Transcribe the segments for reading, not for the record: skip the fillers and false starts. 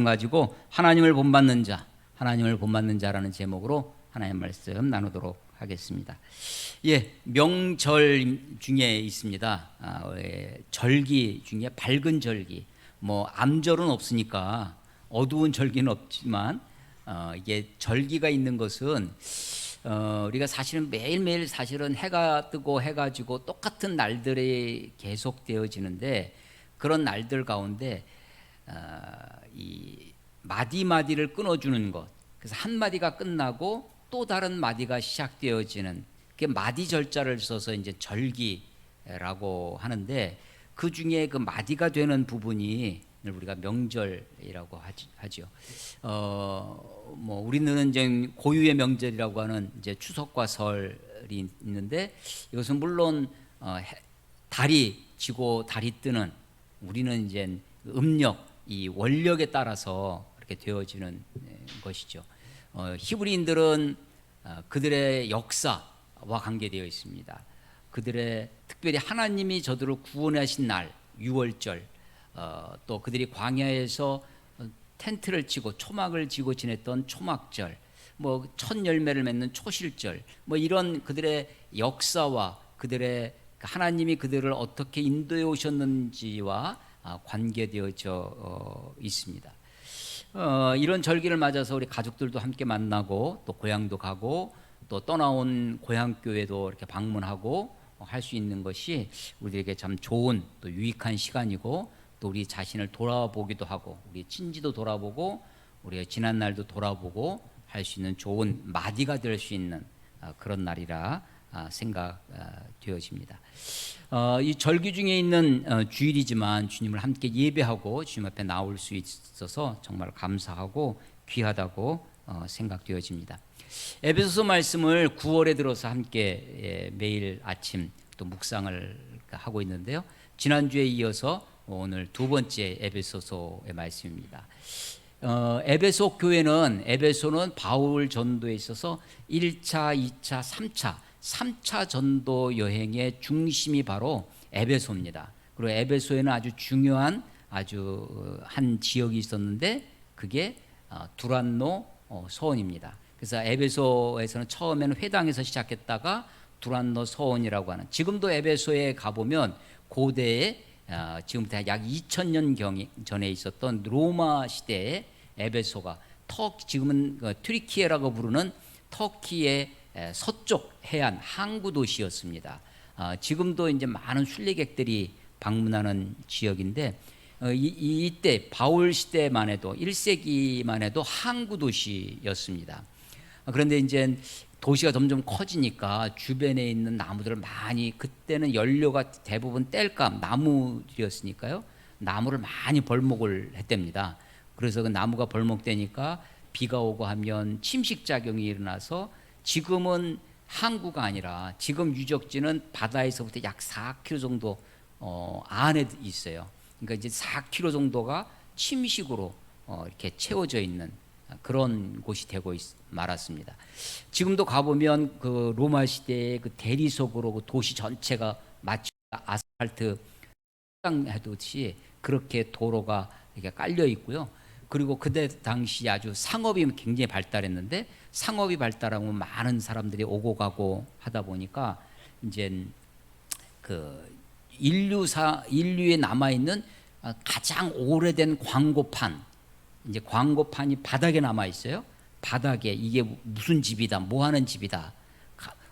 가지고 하나님을 본받는 자, 하나님을 본받는 자라는 제목으로 하나님 말씀 나누도록 하겠습니다. 예, 명절 중에 있습니다. 절기 중에 밝은 절기, 뭐 암절은 없으니까 어두운 절기는 없지만 이게 절기가 있는 것은 우리가 사실은 매일매일 사실은 해가 뜨고 해가지고 똑같은 날들이 계속되어지는데 그런 날들 가운데 이 마디마디를 끊어주는 것, 그래서 한 마디가 끝나고 또 다른 마디가 시작되어지는 그 마디 절자를 써서 이제 절기라고 하는데 그 중에 그 마디가 되는 부분이 우리가 명절이라고 하죠. 뭐 우리는 이제 고유의 명절이라고 하는 이제 추석과 설이 있는데 이것은 물론 달이 지고 달이 뜨는, 우리는 이제 음력, 이 원력에 따라서 그렇게 되어지는 것이죠. 히브리인들은 그들의 역사와 관계되어 있습니다. 그들의 특별히 하나님이 저들을 구원하신 날 유월절, 또 그들이 광야에서 텐트를 치고 초막을 지고 지냈던 초막절, 뭐 첫 열매를 맺는 초실절, 뭐 이런 그들의 역사와 그들의 하나님이 그들을 어떻게 인도해 오셨는지와 관계되어져 있습니다. 이런 절기를 맞아서 우리 가족들도 함께 만나고 또 고향도 가고 또 떠나온 고향 교회도 이렇게 방문하고 할 수 있는 것이 우리에게 참 좋은 또 유익한 시간이고, 또 우리 자신을 돌아보기도 하고 우리 친지도 돌아보고 우리의 지난 날도 돌아보고 할 수 있는 좋은 마디가 될 수 있는 그런 날이라 생각되어집니다. 이 절기 중에 있는 주일이지만 주님을 함께 예배하고 주님 앞에 나올 수 있어서 정말 감사하고 귀하다고 생각되어집니다. 에베소서 말씀을 9월에 들어서 함께 매일 아침 또 묵상을 하고 있는데요. 지난주에 이어서 오늘 두 번째 에베소서의 말씀입니다. 에베소 교회는, 에베소는 바울 전도에 있어서 1차, 2차, 3차 전도 여행의 중심이 바로 에베소입니다. 그리고 에베소에는 아주 중요한 아주 한 지역이 있었는데 그게 두란노 서원입니다. 그래서 에베소에서는 처음에는 회당에서 시작했다가 두란노 서원이라고 하는, 지금도 에베소에 가보면 고대에 지금부터 약 2000년 전에 있었던 로마 시대의 에베소가 지금은 튀르키예라고 부르는 터키의 서쪽 해안 항구 도시였습니다. 지금도 이제 많은 순례객들이 방문하는 지역인데 이때 바울 시대만 해도 1세기만 해도 항구 도시였습니다. 그런데 이제 도시가 점점 커지니까 주변에 있는 나무들을 많이, 그때는 연료가 대부분 땔감 나무들이었으니까요, 나무를 많이 벌목을 했답니다. 그래서 그 나무가 벌목되니까 비가 오고 하면 침식작용이 일어나서 지금은 항구가 아니라 지금 유적지는 바다에서부터 약 4km 정도 안에 있어요. 그러니까 이제 4km 정도가 침식으로 이렇게 채워져 있는 그런 곳이 되고 말았습니다. 지금도 가보면 그 로마 시대의 그 대리석으로 그 도시 전체가 마치 아스팔트 해두듯이 그렇게 도로가 이렇게 깔려 있고요. 그리고 그때 당시 아주 상업이 굉장히 발달했는데, 상업이 발달하면 많은 사람들이 오고 가고 하다 보니까 이제 그 인류에 남아 있는 가장 오래된 광고판, 이제 광고판이 바닥에 남아 있어요. 바닥에 이게 무슨 집이다, 뭐 하는 집이다.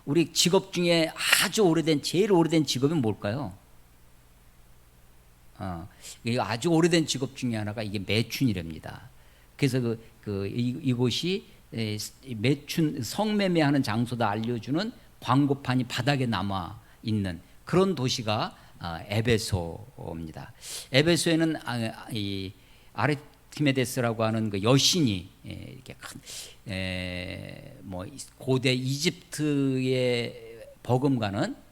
우리 직업 중에 아주 오래된, 제일 오래된 직업이 뭘까요? 아주 오래된 직업 중에 하나가 이게 매춘이랍니다. 그래서 이곳이 매춘, 성매매하는 장소다 알려주는 광고판이 바닥에 남아 있는 그런 도시가 에베소입니다. 에베소에는 이 아르티메데스라고 하는 그 여신이 이렇게 뭐 고대 이집트의 버금가는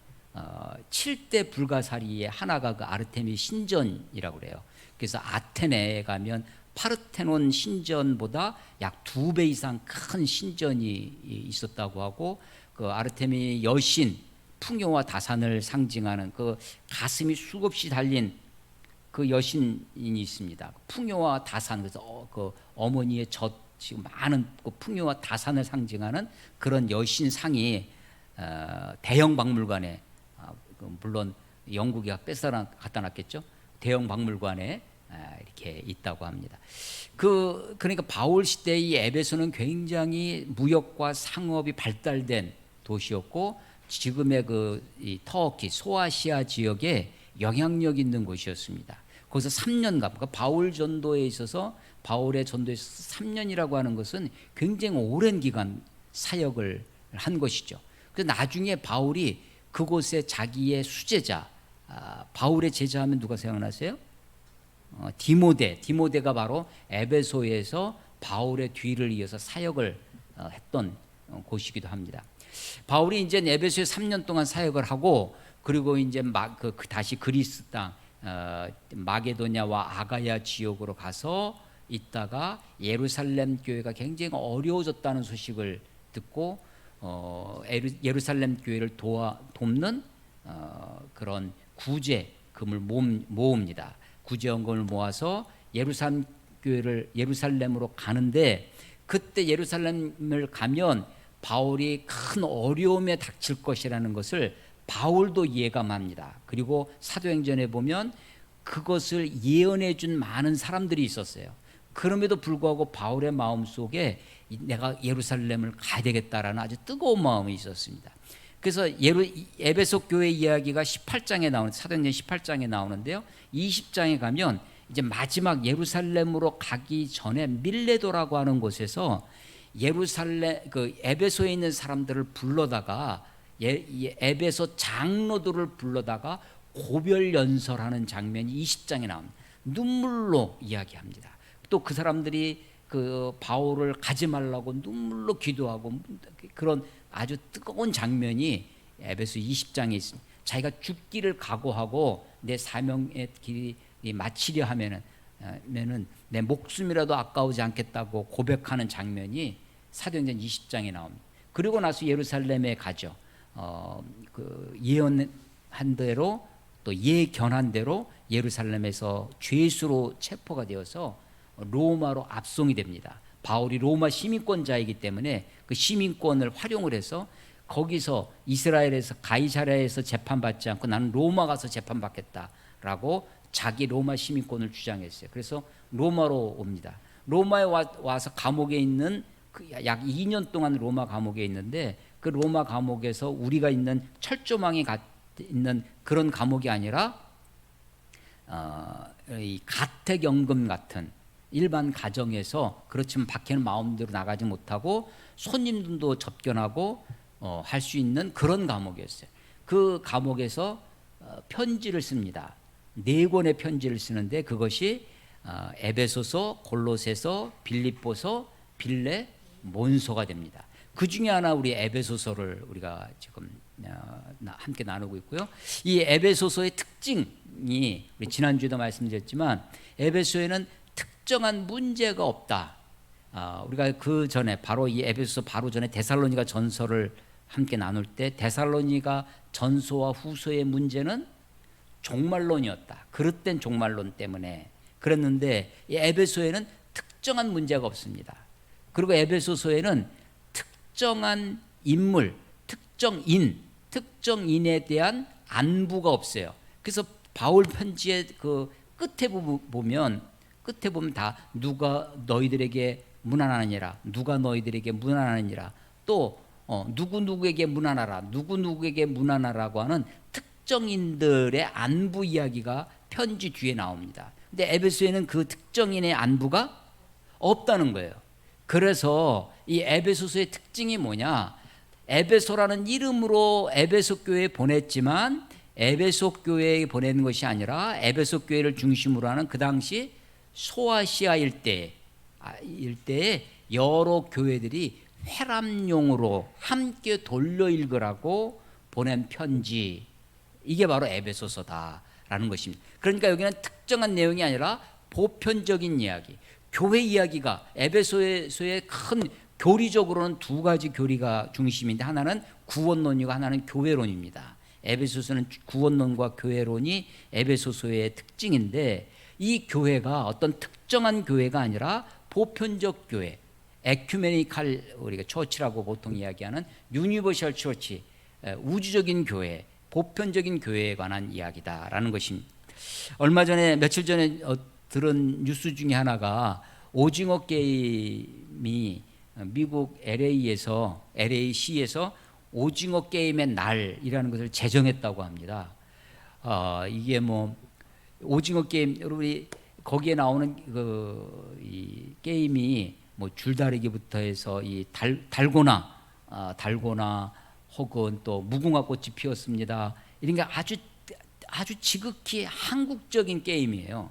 7대 불가사리의 하나가 그 아르테미 신전이라고 그래요. 그래서 아테네에 가면 파르테논 신전보다 약 2배 이상 큰 신전이 있었다고 하고, 그 아르테미 여신 풍요와 다산을 상징하는 그 가슴이 수없이 달린 그 여신이 있습니다. 풍요와 다산, 그래서 그 어머니의 젖, 지금 많은 그 풍요와 다산을 상징하는 그런 여신상이 대형 박물관에, 물론 영국이가 뺏어라 갖다 놨겠죠. 대형 박물관에 이렇게 있다고 합니다. 그러니까 바울 시대의 에베소는 굉장히 무역과 상업이 발달된 도시였고, 지금의 이 터키 소아시아 지역에 영향력 있는 곳이었습니다. 거기서 3년간, 그러니까 바울 전도에 있어서, 바울의 전도에 있어서 3년이라고 하는 것은 굉장히 오랜 기간 사역을 한 것이죠. 그래서 나중에 바울이 그곳에 자기의 수제자, 바울의 제자하면 누가 생각나세요? 디모데가 바로 에베소에서 바울의 뒤를 이어서 사역을 했던 곳이기도 합니다. 바울이 이제 에베소에 3년 동안 사역을 하고, 그리고 이제 다시 그리스 땅 마게도냐와 아가야 지역으로 가서 있다가 예루살렘 교회가 굉장히 어려워졌다는 소식을 듣고 예루살렘 교회를 돕는 그런 구제금을 모읍니다. 구제원금을 모아서 예루살렘으로 가는데, 그때 예루살렘을 가면 바울이 큰 어려움에 닥칠 것이라는 것을 바울도 예감합니다. 그리고 사도행전에 보면 그것을 예언해 준 많은 사람들이 있었어요. 그럼에도 불구하고 바울의 마음속에 내가 예루살렘을 가야 되겠다라는 아주 뜨거운 마음이 있었습니다. 그래서 에베소 교회 이야기가 18장에 나오는, 사도행전 18장에 나오는데요. 20장에 가면 이제 마지막 예루살렘으로 가기 전에 밀레도라고 하는 곳에서 에베소에 있는 사람들을 불러다가 에베소 장로들을 불러다가 고별 연설하는 장면이 20장에 나옵니다. 눈물로 이야기합니다. 또 그 사람들이 그 바울을 가지 말라고 눈물로 기도하고 그런 아주 뜨거운 장면이 에베소 20장에 있습니다. 자기가 죽기를 각오하고 내 사명의 길이 마치려 하면은 내 목숨이라도 아까우지 않겠다고 고백하는 장면이 사도행전 20장에 나옵니다. 그리고 나서 예루살렘에 가죠. 그 예언한 대로 또 예견한 대로 예루살렘에서 죄수로 체포가 되어서 로마로 압송이 됩니다. 바울이 로마 시민권자이기 때문에 그 시민권을 활용을 해서 거기서 이스라엘에서 가이사랴에서 재판받지 않고 나는 로마 가서 재판받겠다라고 자기 로마 시민권을 주장했어요. 그래서 로마로 옵니다. 로마에 와서 감옥에 있는 약 2년 동안 로마 감옥에 있는데, 그 로마 감옥에서 우리가 있는 철조망이 있는 그런 감옥이 아니라 이 가택연금 같은 일반 가정에서, 그렇지만 밖에는 마음대로 나가지 못하고 손님들도 접견하고 할 수 있는 그런 감옥이었어요. 그 감옥에서 편지를 씁니다. 4권의 편지를 쓰는데 그것이 에베소서, 골로새서, 빌립보서, 빌레, 몬서가 됩니다. 그 중에 하나 우리 에베소서를 우리가 지금 함께 나누고 있고요. 이 에베소서의 특징이 우리 지난주에도 말씀드렸지만 에베소에는 특정한 문제가 없다. 우리가 그 전에 바로 이 에베소서 바로 전에 데살로니가 전서를 함께 나눌 때 데살로니가 전서와 후서의 문제는 종말론이었다. 그릇된 종말론 때문에 그랬는데 이 에베소에는 특정한 문제가 없습니다. 그리고 에베소서에는 특정한 인물, 특정인에 대한 안부가 없어요. 그래서 바울 편지의 그 끝에 보면 다 누가 너희들에게 문안하느니라, 누가 너희들에게 문안하느니라, 또 누구누구에게 문안하라, 누구누구에게 문안하라고 하는 특정인들의 안부 이야기가 편지 뒤에 나옵니다. 근데 에베소에는 그 특정인의 안부가 없다는 거예요. 그래서 이 에베소서의 특징이 뭐냐? 에베소라는 이름으로 에베소 교회에 보냈지만 에베소 교회에 보내는 것이 아니라 에베소 교회를 중심으로 하는 그 당시 소아시아 일대에 여러 교회들이 회람용으로 함께 돌려 읽으라고 보낸 편지, 이게 바로 에베소서다라는 것입니다. 그러니까 여기는 특정한 내용이 아니라 보편적인 이야기, 교회 이야기가 에베소서의 큰 교리적으로는 2가지 교리가 중심인데 하나는 구원론이고 하나는 교회론입니다. 에베소서는 구원론과 교회론이 에베소서의 특징인데, 이 교회가 어떤 특정한 교회가 아니라 보편적 교회, 에큐메니칼, 우리가 처치라고 보통 이야기하는 유니버셜 처치, 우주적인 교회, 보편적인 교회에 관한 이야기다라는 것입니다. 얼마 전에, 며칠 전에 들은 뉴스 중에 하나가 오징어 게임이 미국 LA시에서 오징어 게임의 날이라는 것을 제정했다고 합니다. 이게 뭐 오징어 게임, 우리 거기에 나오는 이 게임이 뭐 줄다리기부터 해서 이 달고나 혹은 또 무궁화 꽃이 피었습니다. 이런 게 아주 지극히 한국적인 게임이에요.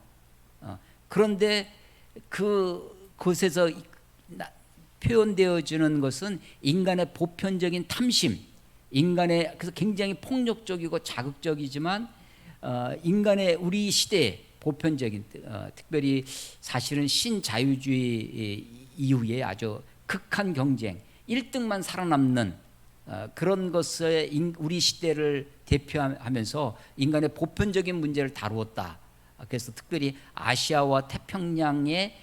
그런데 그곳에서 표현되어지는 것은 인간의 보편적인 탐심, 그래서 굉장히 폭력적이고 자극적이지만 인간의 우리 시대의 보편적인, 특별히 사실은 신자유주의 이후에 아주 극한 경쟁, 1등만 살아남는 그런 것에 우리 시대를 대표하면서 인간의 보편적인 문제를 다루었다. 그래서 특별히 아시아와 태평양의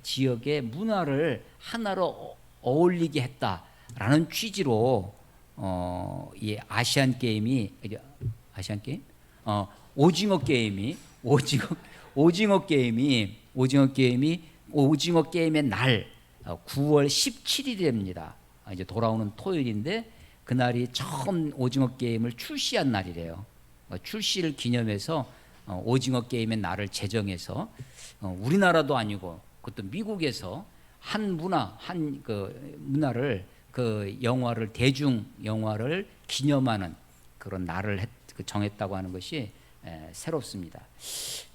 지역의 문화를 하나로 어울리게 했다라는 취지로 이 아시안 게임이 오징어 게임의 날 9월 17일입니다. 이제 돌아오는 토요일인데 그날이 처음 오징어 게임을 출시한 날이래요. 출시를 기념해서 오징어 게임의 날을 제정해서 우리나라도 아니고 그것도 미국에서 한 문화를 영화를, 대중 영화를 기념하는 그런 날을 정했다고 하는 것이 새롭습니다.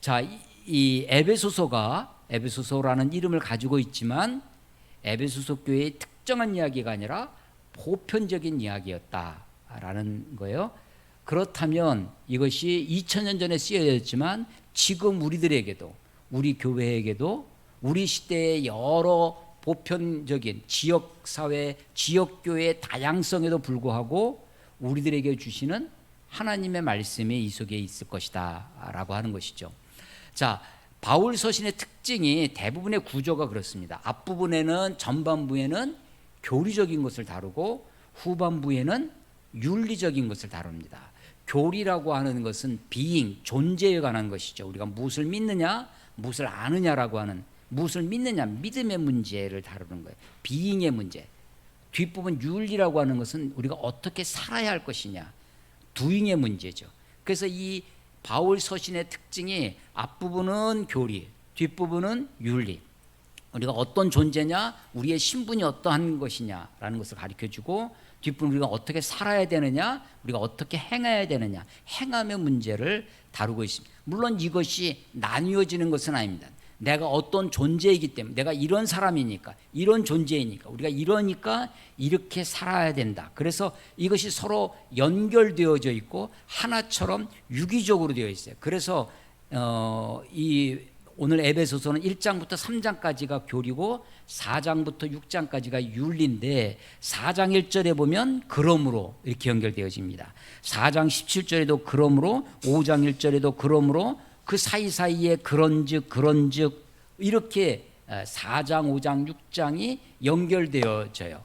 자, 이 에베소서라는 이름을 가지고 있지만 에베소서 교회의 특정한 이야기가 아니라 보편적인 이야기였다라는 거예요. 그렇다면 이것이 2000년 전에 쓰여졌지만 지금 우리들에게도, 우리 교회에게도, 우리 시대의 여러 보편적인 지역사회, 지역교회의 다양성에도 불구하고 우리들에게 주시는 하나님의 말씀이 이 속에 있을 것이다 라고 하는 것이죠. 자, 바울 서신의 특징이 대부분의 구조가 그렇습니다. 앞부분에는, 전반부에는 교리적인 것을 다루고 후반부에는 윤리적인 것을 다룹니다. 교리라고 하는 것은 존재에 관한 것이죠. 우리가 무엇을 믿느냐, 무엇을 아느냐라고 하는, 무엇을 믿느냐, 믿음의 문제를 다루는 거예요. 비잉의 문제. 뒷부분 윤리라고 하는 것은 우리가 어떻게 살아야 할 것이냐, 두잉의 문제죠. 그래서 이 바울 서신의 특징이 앞부분은 교리, 뒷부분은 윤리. 우리가 어떤 존재냐, 우리의 신분이 어떠한 것이냐라는 것을 가르쳐주고, 뒷부분 우리가 어떻게 살아야 되느냐, 우리가 어떻게 행해야 되느냐, 행함의 문제를 다루고 있습니다. 물론 이것이 나뉘어지는 것은 아닙니다. 내가 어떤 존재이기 때문에, 내가 이런 사람이니까, 이런 존재이니까, 우리가 이러니까 이렇게 살아야 된다. 그래서 이것이 서로 연결되어져 있고 하나처럼 유기적으로 되어 있어요. 그래서 오늘 에베소서는 1장부터 3장까지가 교리고 4장부터 6장까지가 윤리인데, 4장 1절에 보면 그러므로 이렇게 연결되어집니다. 4장 17절에도 그러므로, 5장 1절에도 그러므로, 그 사이사이에 그런즉 이렇게 4장 5장 6장이 연결되어져요.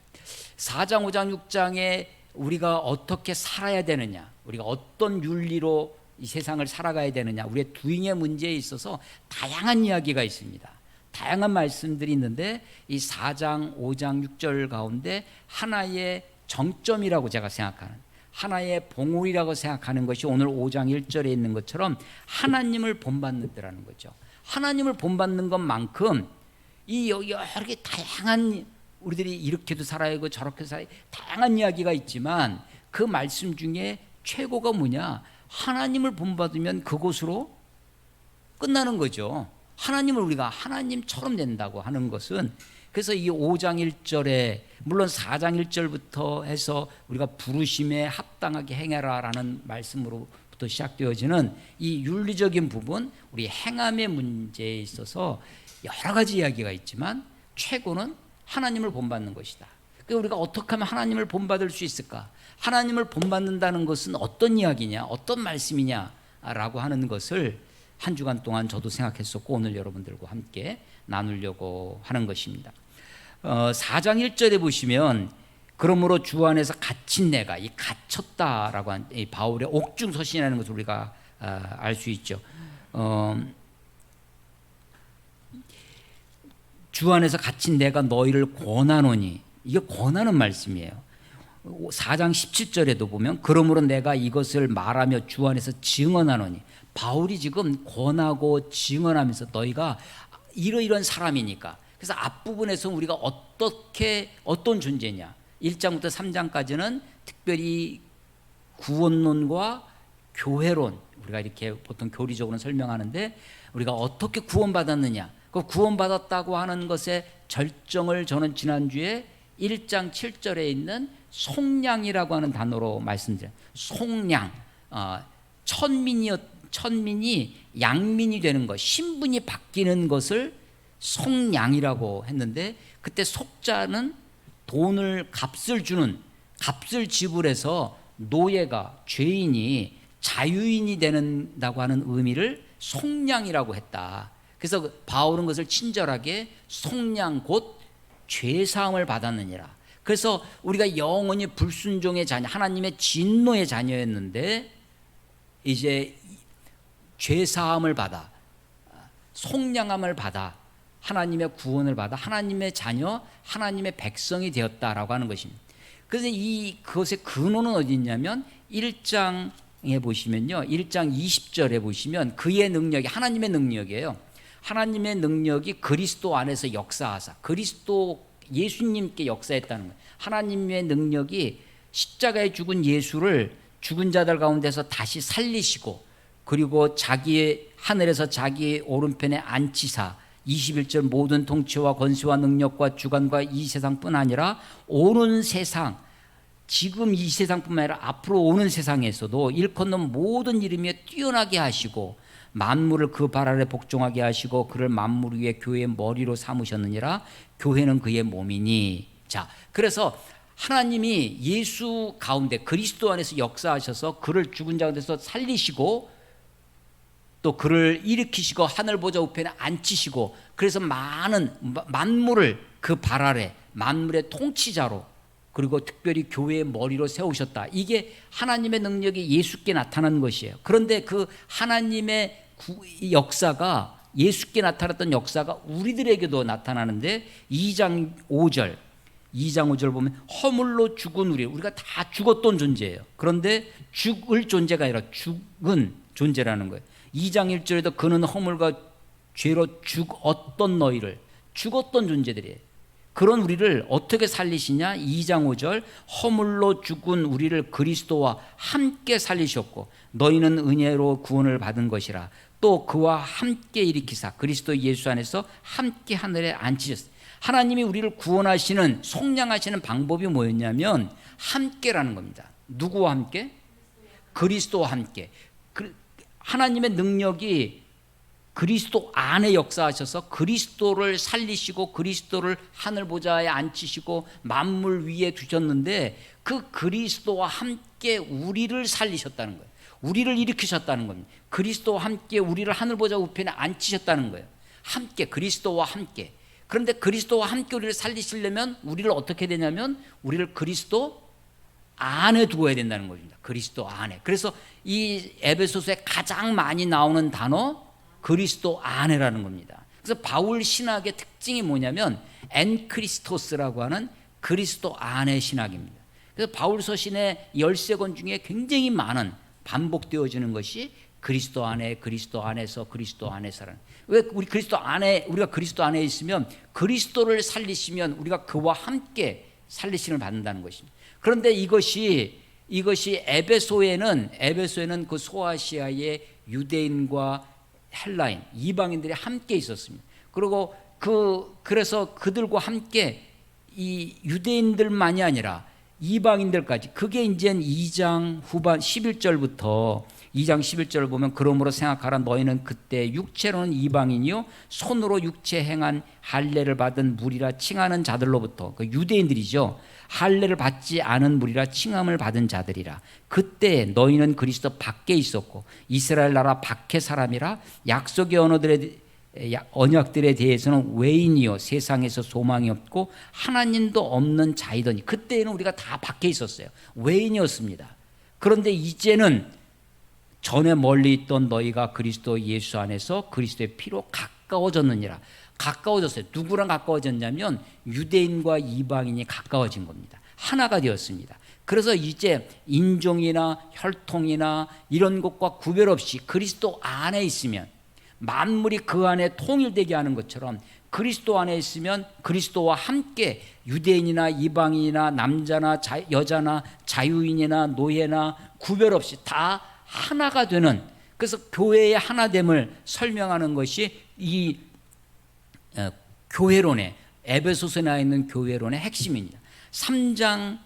4장 5장 6장에 우리가 어떻게 살아야 되느냐, 우리가 어떤 윤리로 이 세상을 살아가야 되느냐, 우리의 두잉의 문제에 있어서 다양한 이야기가 있습니다. 다양한 말씀들이 있는데 이 4장 5장 6절 가운데 하나의 정점이라고 제가 생각하는, 하나의 봉우리라고 생각하는 것이 오늘 5장 1절에 있는 것처럼 하나님을 본받는다라는 거죠. 하나님을 본받는 것만큼 이 여러 개 다양한, 우리들이 이렇게도 살아야 하고 저렇게 살아야, 다양한 이야기가 있지만 그 말씀 중에 최고가 뭐냐, 하나님을 본받으면 그곳으로 끝나는 거죠. 하나님을 우리가 하나님처럼 된다고 하는 것은, 그래서 이 5장 1절에, 물론 4장 1절부터 해서 우리가 부르심에 합당하게 행해라라는 말씀으로부터 시작되어지는 이 윤리적인 부분, 우리 행함의 문제에 있어서 여러 가지 이야기가 있지만 최고는 하나님을 본받는 것이다. 그러니까 우리가 어떻게 하면 하나님을 본받을 수 있을까? 하나님을 본받는다는 것은 어떤 이야기냐, 어떤 말씀이냐라고 하는 것을 한 주간 동안 저도 생각했었고 오늘 여러분들과 함께 나누려고 하는 것입니다. 4장 1절에 보시면 그러므로 주 안에서 갇힌 내가, 이 갇혔다라고 한 이 바울의 옥중서신이라는 것을 우리가 알 수 있죠. 주 안에서 갇힌 내가 너희를 권하노니, 이게 권하는 말씀이에요. 4장 17절에도 보면 그러므로 내가 이것을 말하며 주 안에서 증언하노니, 바울이 지금 권하고 증언하면서 너희가 이러이러한 사람이니까. 그래서 앞부분에서 우리가 어떤 존재냐, 1장부터 3장까지는 특별히 구원론과 교회론, 우리가 이렇게 보통 교리적으로 설명하는데 우리가 어떻게 구원받았느냐, 그 구원받았다고 하는 것의 절정을 저는 지난주에 1장 7절에 있는 속량이라고 하는 단어로 말씀드려요. 속량, 천민이 양민이 되는 것, 신분이 바뀌는 것을 속량이라고 했는데, 그때 속자는 돈을 값을 지불해서 노예가, 죄인이 자유인이 된다고 하는 의미를 속량이라고 했다. 그래서 바울은 것을 친절하게 속량 곧 죄사함을 받았느니라. 그래서 우리가 영원히 불순종의 자녀, 하나님의 진노의 자녀였는데 이제 죄사함을 받아, 속량함을 받아, 하나님의 구원을 받아 하나님의 자녀, 하나님의 백성이 되었다라고 하는 것입니다. 그래서 그것의 근원은 어디 있냐면 1장에 보시면요, 1장 20절에 보시면 그의 능력이, 하나님의 능력이에요. 하나님의 능력이 그리스도 안에서 역사하사, 그리스도 예수님께 역사했다는 거예요. 하나님의 능력이 십자가에 죽은 예수를 죽은 자들 가운데서 다시 살리시고, 그리고 자기의 하늘에서 자기 오른편에 앉히사 21절 모든 통치와 권세와 능력과 주관과 이 세상뿐 아니라 오는 세상, 지금 이 세상뿐만 아니라 앞으로 오는 세상에서도 일컫는 모든 이름에 뛰어나게 하시고 만물을 그 발 아래 복종하게 하시고 그를 만물 위에 교회의 머리로 삼으셨느니라. 교회는 그의 몸이니. 자, 그래서 하나님이 예수 가운데 그리스도 안에서 역사하셔서 그를 죽은 자 가운데서 살리시고 또 그를 일으키시고 하늘 보좌 우편에 앉히시고, 그래서 많은 만물을 그 발 아래 만물의 통치자로, 그리고 특별히 교회의 머리로 세우셨다. 이게 하나님의 능력이 예수께 나타난 것이에요. 그런데 그 하나님의 역사가, 예수께 나타났던 역사가 우리들에게도 나타나는데 2장 5절 보면 허물로 죽은 우리가 다 죽었던 존재예요. 그런데 죽을 존재가 아니라 죽은 존재라는 거예요. 2장 1절에도 그는 허물과 죄로 죽었던 너희를, 죽었던 존재들이에요. 그런 우리를 어떻게 살리시냐? 2장 5절 허물로 죽은 우리를 그리스도와 함께 살리셨고 너희는 은혜로 구원을 받은 것이라. 또 그와 함께 일으키사 그리스도 예수 안에서 함께 하늘에 앉히셨어요. 하나님이 우리를 구원하시는, 속량하시는 방법이 뭐였냐면 함께라는 겁니다. 누구와 함께? 그리스도와 함께. 하나님의 능력이 그리스도 안에 역사하셔서 그리스도를 살리시고 그리스도를 하늘 보좌에 앉히시고 만물 위에 두셨는데, 그 그리스도와 함께 우리를 살리셨다는 거예요. 우리를 일으키셨다는 겁니다. 그리스도와 함께 우리를 하늘 보좌 우편에 앉히셨다는 거예요. 함께, 그리스도와 함께. 그런데 그리스도와 함께 우리를 살리시려면 우리를 어떻게 되냐면 우리를 그리스도 안에 두어야 된다는 겁니다. 그리스도 안에. 그래서 이 에베소서에 가장 많이 나오는 단어 그리스도 안에라는 겁니다. 그래서 바울 신학의 특징이 뭐냐면 엔크리스토스라고 하는 그리스도 안의 신학입니다. 그래서 바울 서신의 13권 중에 굉장히 많은 반복되어지는 것이 그리스도 안에, 그리스도 안에서, 그리스도 안에서라는. 왜 우리 그리스도 안에, 우리가 그리스도 안에 있으면 그리스도를 살리시면 우리가 그와 함께 살리심을 받는다는 것입니다. 그런데 이것이 에베소에는 그 소아시아의 유대인과 헬라인, 이방인들이 함께 있었습니다. 그리고 그래서 그들과 함께 이 유대인들만이 아니라 이방인들까지, 그게 이제 2장 후반 11절부터 2장 11절을 보면 그러므로 생각하라 너희는 그때 육체로는 이방인이요 손으로 육체 행한 할례를 받은 무리라 칭하는 자들로부터 그 유대인들이죠. 할례를 받지 않은 무리라 칭함을 받은 자들이라. 그때 너희는 그리스도 밖에 있었고 이스라엘 나라 밖의 사람이라 약속의 언약들에 대해서는 외인이요 세상에서 소망이 없고 하나님도 없는 자이더니. 그때는 우리가 다 밖에 있었어요. 외인이었습니다. 그런데 이제는 전에 멀리 있던 너희가 그리스도 예수 안에서 그리스도의 피로 가까워졌느니라. 가까워졌어요. 누구랑 가까워졌냐면 유대인과 이방인이 가까워진 겁니다. 하나가 되었습니다. 그래서 이제 인종이나 혈통이나 이런 것과 구별 없이 그리스도 안에 있으면 만물이 그 안에 통일되게 하는 것처럼 그리스도 안에 있으면 그리스도와 함께 유대인이나 이방인이나 남자나 여자나 자유인이나 노예나 구별 없이 다 하나가 되는, 그래서 교회의 하나됨을 설명하는 것이 이 교회론의, 에베소서에 나와 있는 교회론의 핵심입니다. 3장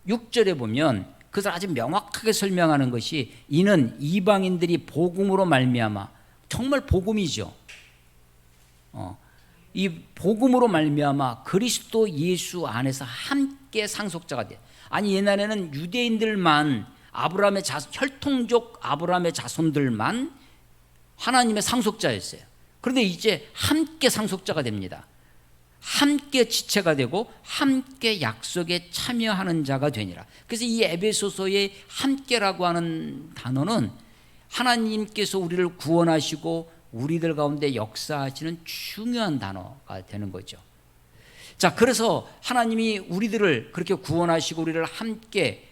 6절에 보면 그것을 아주 명확하게 설명하는 것이 이는 이방인들이 복음으로 말미암아, 정말 복음이죠. 이 복음으로 말미암아 그리스도 예수 안에서 함께 상속자가 돼. 아니 옛날에는 유대인들만, 아브라함의 혈통적 아브라함의 자손들만 하나님의 상속자였어요. 그런데 이제 함께 상속자가 됩니다. 함께 지체가 되고 함께 약속에 참여하는 자가 되니라. 그래서 이 에베소서의 함께라고 하는 단어는 하나님께서 우리를 구원하시고 우리들 가운데 역사하시는 중요한 단어가 되는 거죠. 자, 그래서 하나님이 우리들을 그렇게 구원하시고 우리를 함께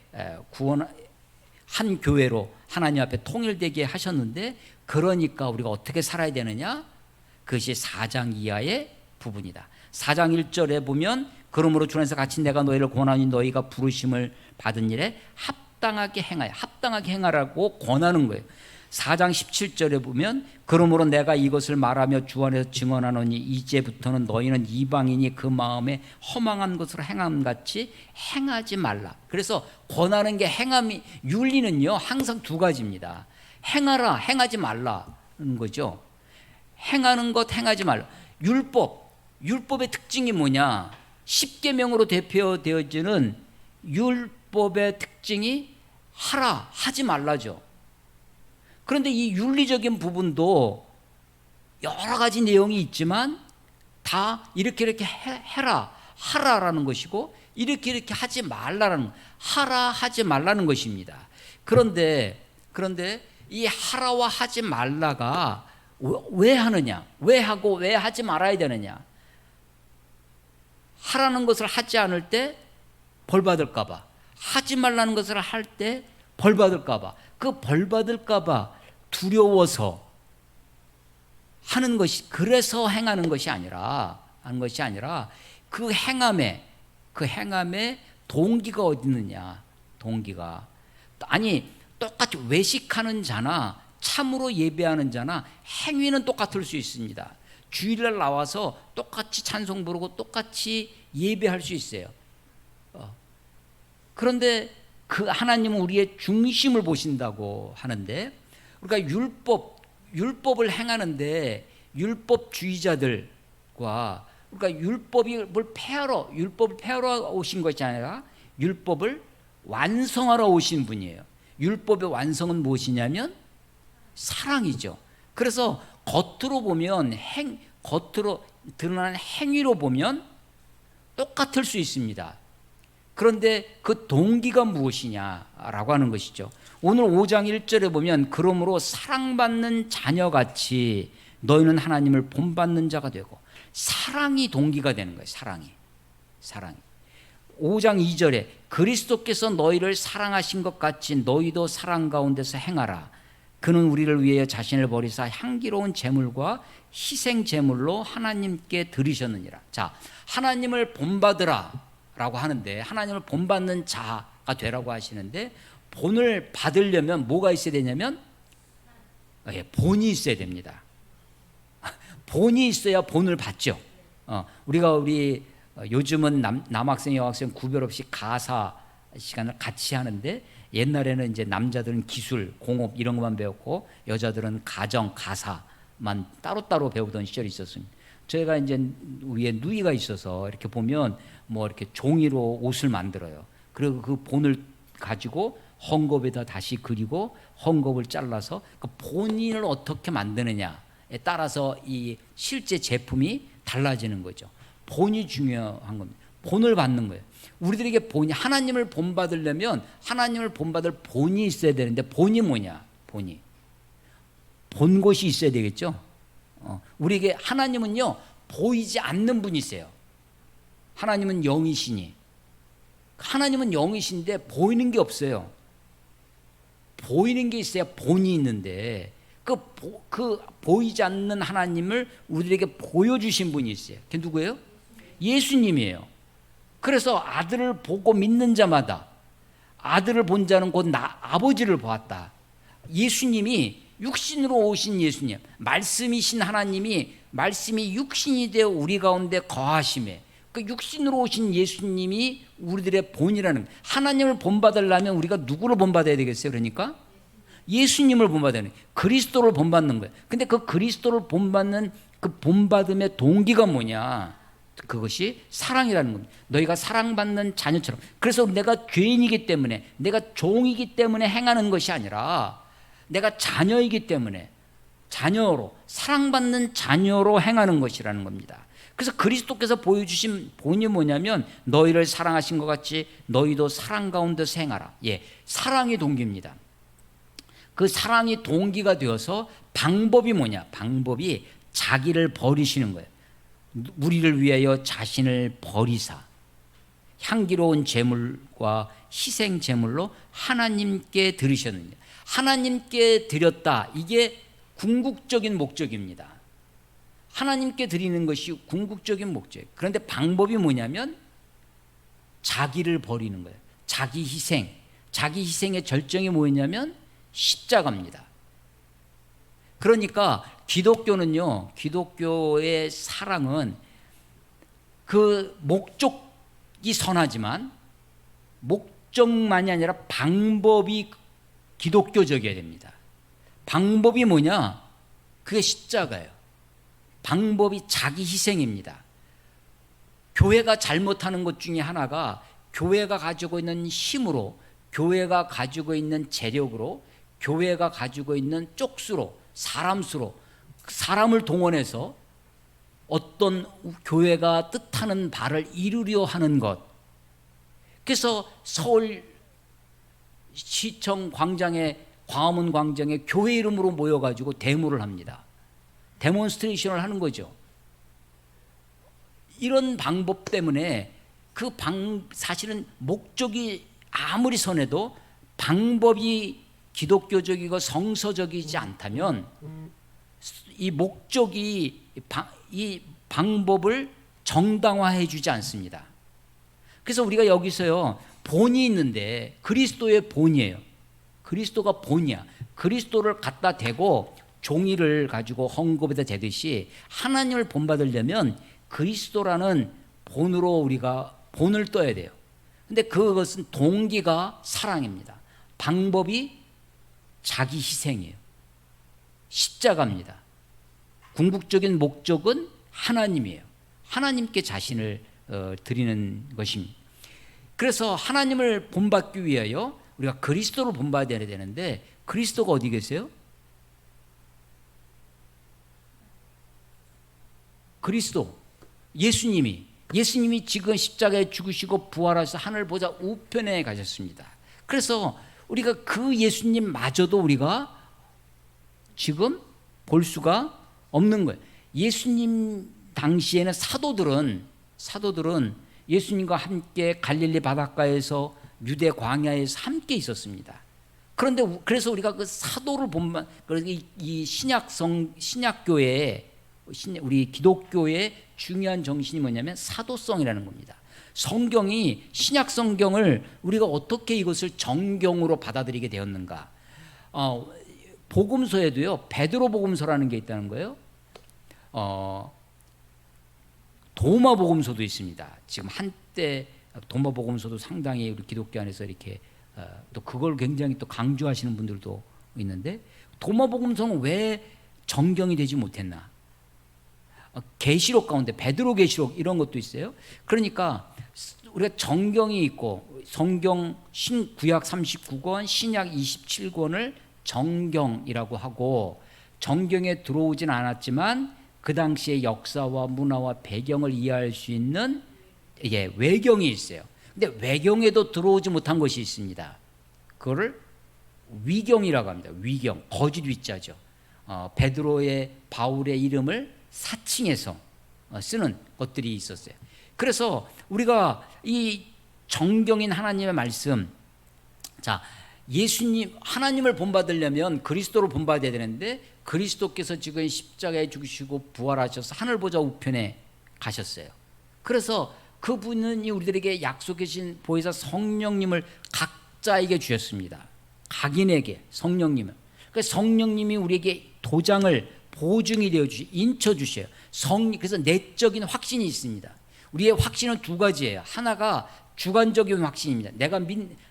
한 교회로 하나님 앞에 통일되게 하셨는데, 그러니까 우리가 어떻게 살아야 되느냐? 그것이 4장 이하의 부분이다. 4장 1절에 보면 그러므로 주 안에서 같이 내가 너희를 권하니 너희가 부르심을 받은 일에 합당하게 행하여, 합당하게 행하라고 권하는 거예요. 4장 17절에 보면 그러므로 내가 이것을 말하며 주 안에서 증언하노니 이제부터는 너희는 이방인이 그 마음에 허망한 것으로 행함같이 행하지 말라. 그래서 권하는 게 행함이, 윤리는요 항상 두 가지입니다. 행하라, 행하지 말라는 거죠. 행하는 것, 행하지 말라. 율법의 특징이 뭐냐? 10계명으로 대표되어지는 율법의 특징이 하라, 하지 말라죠. 그런데 이 윤리적인 부분도 여러 가지 내용이 있지만 다 이렇게 해라, 하라라는 것이고 이렇게 하지 말라라는, 하라, 하지 말라는 것입니다. 그런데 이 하라와 하지 말라가 왜 하느냐? 왜 하고 왜 하지 말아야 되느냐? 하라는 것을 하지 않을 때 벌 받을까 봐, 하지 말라는 것을 할 때 벌 받을까 봐, 그 벌 받을까 봐 두려워서 하는 것이, 그래서 행하는 것이 아니라 그 행함에 동기가 어디 있느냐? 동기가, 아니 똑같이 외식하는 자나 참으로 예배하는 자나 행위는 똑같을 수 있습니다. 주일날 나와서 똑같이 찬송 부르고 똑같이 예배할 수 있어요. 그런데 그 하나님은 우리의 중심을 보신다고 하는데, 그러니까 율법을 행하는데 율법주의자들과, 그러니까 율법을 폐하러 오신 것이 아니라 율법을 완성하러 오신 분이에요. 율법의 완성은 무엇이냐면 사랑이죠. 그래서 겉으로 드러나는 행위로 보면 똑같을 수 있습니다. 그런데 그 동기가 무엇이냐라고 하는 것이죠. 오늘 5장 1절에 보면 그러므로 사랑받는 자녀같이 너희는 하나님을 본받는 자가 되고, 사랑이 동기가 되는 거예요. 사랑이. 5장 2절에 그리스도께서 너희를 사랑하신 것 같이 너희도 사랑 가운데서 행하라. 그는 우리를 위하여 자신을 버리사 향기로운 제물과 희생 제물로 하나님께 드리셨느니라. 자, 하나님을 본받으라 라고 하는데, 하나님을 본받는 자가 되라고 하시는데, 본을 받으려면 뭐가 있어야 되냐면 본이 있어야 됩니다. 본이 있어야 본을 받죠. 우리 요즘은 남학생 여학생 구별 없이 가사 시간을 같이 하는데, 옛날에는 이제 남자들은 기술, 공업 이런 것만 배웠고 여자들은 가정, 가사만 따로따로 배우던 시절이 있었습니다. 저희가 이제 위에 누이가 있어서 이렇게 보면 뭐 이렇게 종이로 옷을 만들어요. 그리고 그 본을 가지고 헝겊에다 다시 그리고 헝겊을 잘라서 그 본인을 어떻게 만드느냐에 따라서 이 실제 제품이 달라지는 거죠. 본이 중요한 겁니다. 본을 받는 거예요. 우리들에게 본이, 하나님을 본받으려면 하나님을 본받을 본이 있어야 되는데, 본이 뭐냐? 본이 본 곳이 있어야 되겠죠. 우리에게 하나님은요 보이지 않는 분이세요. 하나님은 영이시니, 하나님은 영이신데 보이는 게 없어요. 보이는 게 있어야 본이 있는데 그 보이지 않는 하나님을 우리에게 보여주신 분이 있어요. 그게 누구예요? 예수님이에요. 그래서 아들을 보고 믿는 자마다, 아들을 본 자는 곧 아버지를 보았다. 예수님이 육신으로 오신 예수님, 말씀이신 하나님이 말씀이 육신이 되어 우리 가운데 거하심에, 그 육신으로 오신 예수님이 우리들의 본이라는, 하나님을 본받으려면 우리가 누구를 본받아야 되겠어요? 그러니까 예수님을 본받아야 돼요. 그리스도를 본받는 거예요. 근데 그 그리스도를 본받는 그 본받음의 동기가 뭐냐? 그것이 사랑이라는 겁니다. 너희가 사랑받는 자녀처럼. 그래서 내가 죄인이기 때문에, 내가 종이기 때문에 행하는 것이 아니라 내가 자녀이기 때문에, 자녀로, 사랑받는 자녀로 행하는 것이라는 겁니다. 그래서 그리스도께서 보여주신 본이 뭐냐면, 너희를 사랑하신 것 같이 너희도 사랑 가운데서 행하라. 예, 사랑이 동기입니다. 그 사랑이 동기가 되어서 방법이 뭐냐? 방법이 자기를 버리시는 거예요. 우리를 위하여 자신을 버리사 향기로운 제물과 희생 제물로 하나님께 드리셨느니라. 하나님께 드렸다. 이게 궁극적인 목적입니다. 하나님께 드리는 것이 궁극적인 목적이에요. 그런데 방법이 뭐냐면 자기를 버리는 거예요. 자기 희생. 자기 희생의 절정이 뭐였냐면 십자가입니다. 그러니까 기독교는요, 기독교의 사랑은 그 목적이 선하지만 목적만이 아니라 방법이 기독교적이어야 됩니다. 방법이 뭐냐? 그게 십자가예요. 방법이 자기 희생입니다. 교회가 잘못하는 것 중에 하나가, 교회가 가지고 있는 힘으로, 교회가 가지고 있는 재력으로, 교회가 가지고 있는 쪽수로, 사람 수로, 사람을 동원해서 어떤 교회가 뜻하는 바를 이루려 하는 것. 그래서 서울 시청 광장에, 광화문 광장에 교회 이름으로 모여가지고 데모를 합니다. 데몬스트레이션을 하는 거죠. 이런 방법 때문에 사실은 목적이 아무리 선해도 방법이 기독교적이고 성서적이지 않다면 이 목적이 이 방법을 정당화해 주지 않습니다. 그래서 우리가 여기서요, 본이 있는데 그리스도의 본이에요. 그리스도가 본이야. 그리스도를 갖다 대고 종이를 가지고 헝겊에다 대듯이 하나님을 본받으려면 그리스도라는 본으로 우리가 본을 떠야 돼요. 근데 그것은 동기가 사랑입니다. 방법이 자기 희생이에요. 십자가입니다. 궁극적인 목적은 하나님이에요. 하나님께 자신을 드리는 것입니다. 그래서 하나님을 본받기 위하여 우리가 그리스도를 본받아야 되는데, 그리스도가 어디 계세요? 그리스도, 예수님이 지금 십자가에 죽으시고 부활하셔서 하늘 보좌 우편에 가셨습니다. 그래서 우리가 그 예수님마저도 우리가 지금 볼 수가 없는 거예요. 예수님 당시에는 사도들은 예수님과 함께 갈릴리 바닷가에서 유대 광야에서 함께 있었습니다. 그런데 그래서 우리가 그 사도를 보면, 이 신약교회에, 우리 기독교의 중요한 정신이 뭐냐면 사도성이라는 겁니다. 성경이, 신약 성경을 우리가 어떻게 이것을 정경으로 받아들이게 되었는가? 복음서에도요, 베드로 복음서라는 게 있다는 거예요. 도마 복음서도 있습니다. 지금 한때 도마 복음서도 상당히 우리 기독교 안에서 이렇게 또 그걸 굉장히 또 강조하시는 분들도 있는데, 도마복음서는 왜 정경이 되지 못했나? 계시록 가운데 베드로 계시록 이런 것도 있어요. 그러니까 우리가 정경이 있고, 성경 구약 39권, 신약 27권을 정경이라고 하고, 정경에 들어오진 않았지만 그 당시의 역사와 문화와 배경을 이해할 수 있는 외경이 있어요. 근데 외경에도 들어오지 못한 것이 있습니다. 그거를 위경이라고 합니다. 위경, 거짓 위자죠. 베드로의, 바울의 이름을 사칭해서 쓰는 것들이 있었어요. 그래서 우리가 이 정경인 하나님의 말씀, 자, 예수님, 하나님을 본받으려면 그리스도를 본받아야 되는데, 그리스도께서 지금 십자가에 죽으시고 부활하셔서 하늘 보좌 우편에 가셨어요. 그래서 그분은 우리들에게 약속해 주신 보혜사 성령님을 각자에게 주셨습니다. 각인에게 성령님을. 그래서 성령님이 우리에게 도장을, 보증이 되어 주시, 인쳐 주셔요. 그래서 내적인 확신이 있습니다. 우리의 확신은 두 가지예요. 하나가 주관적인 확신입니다.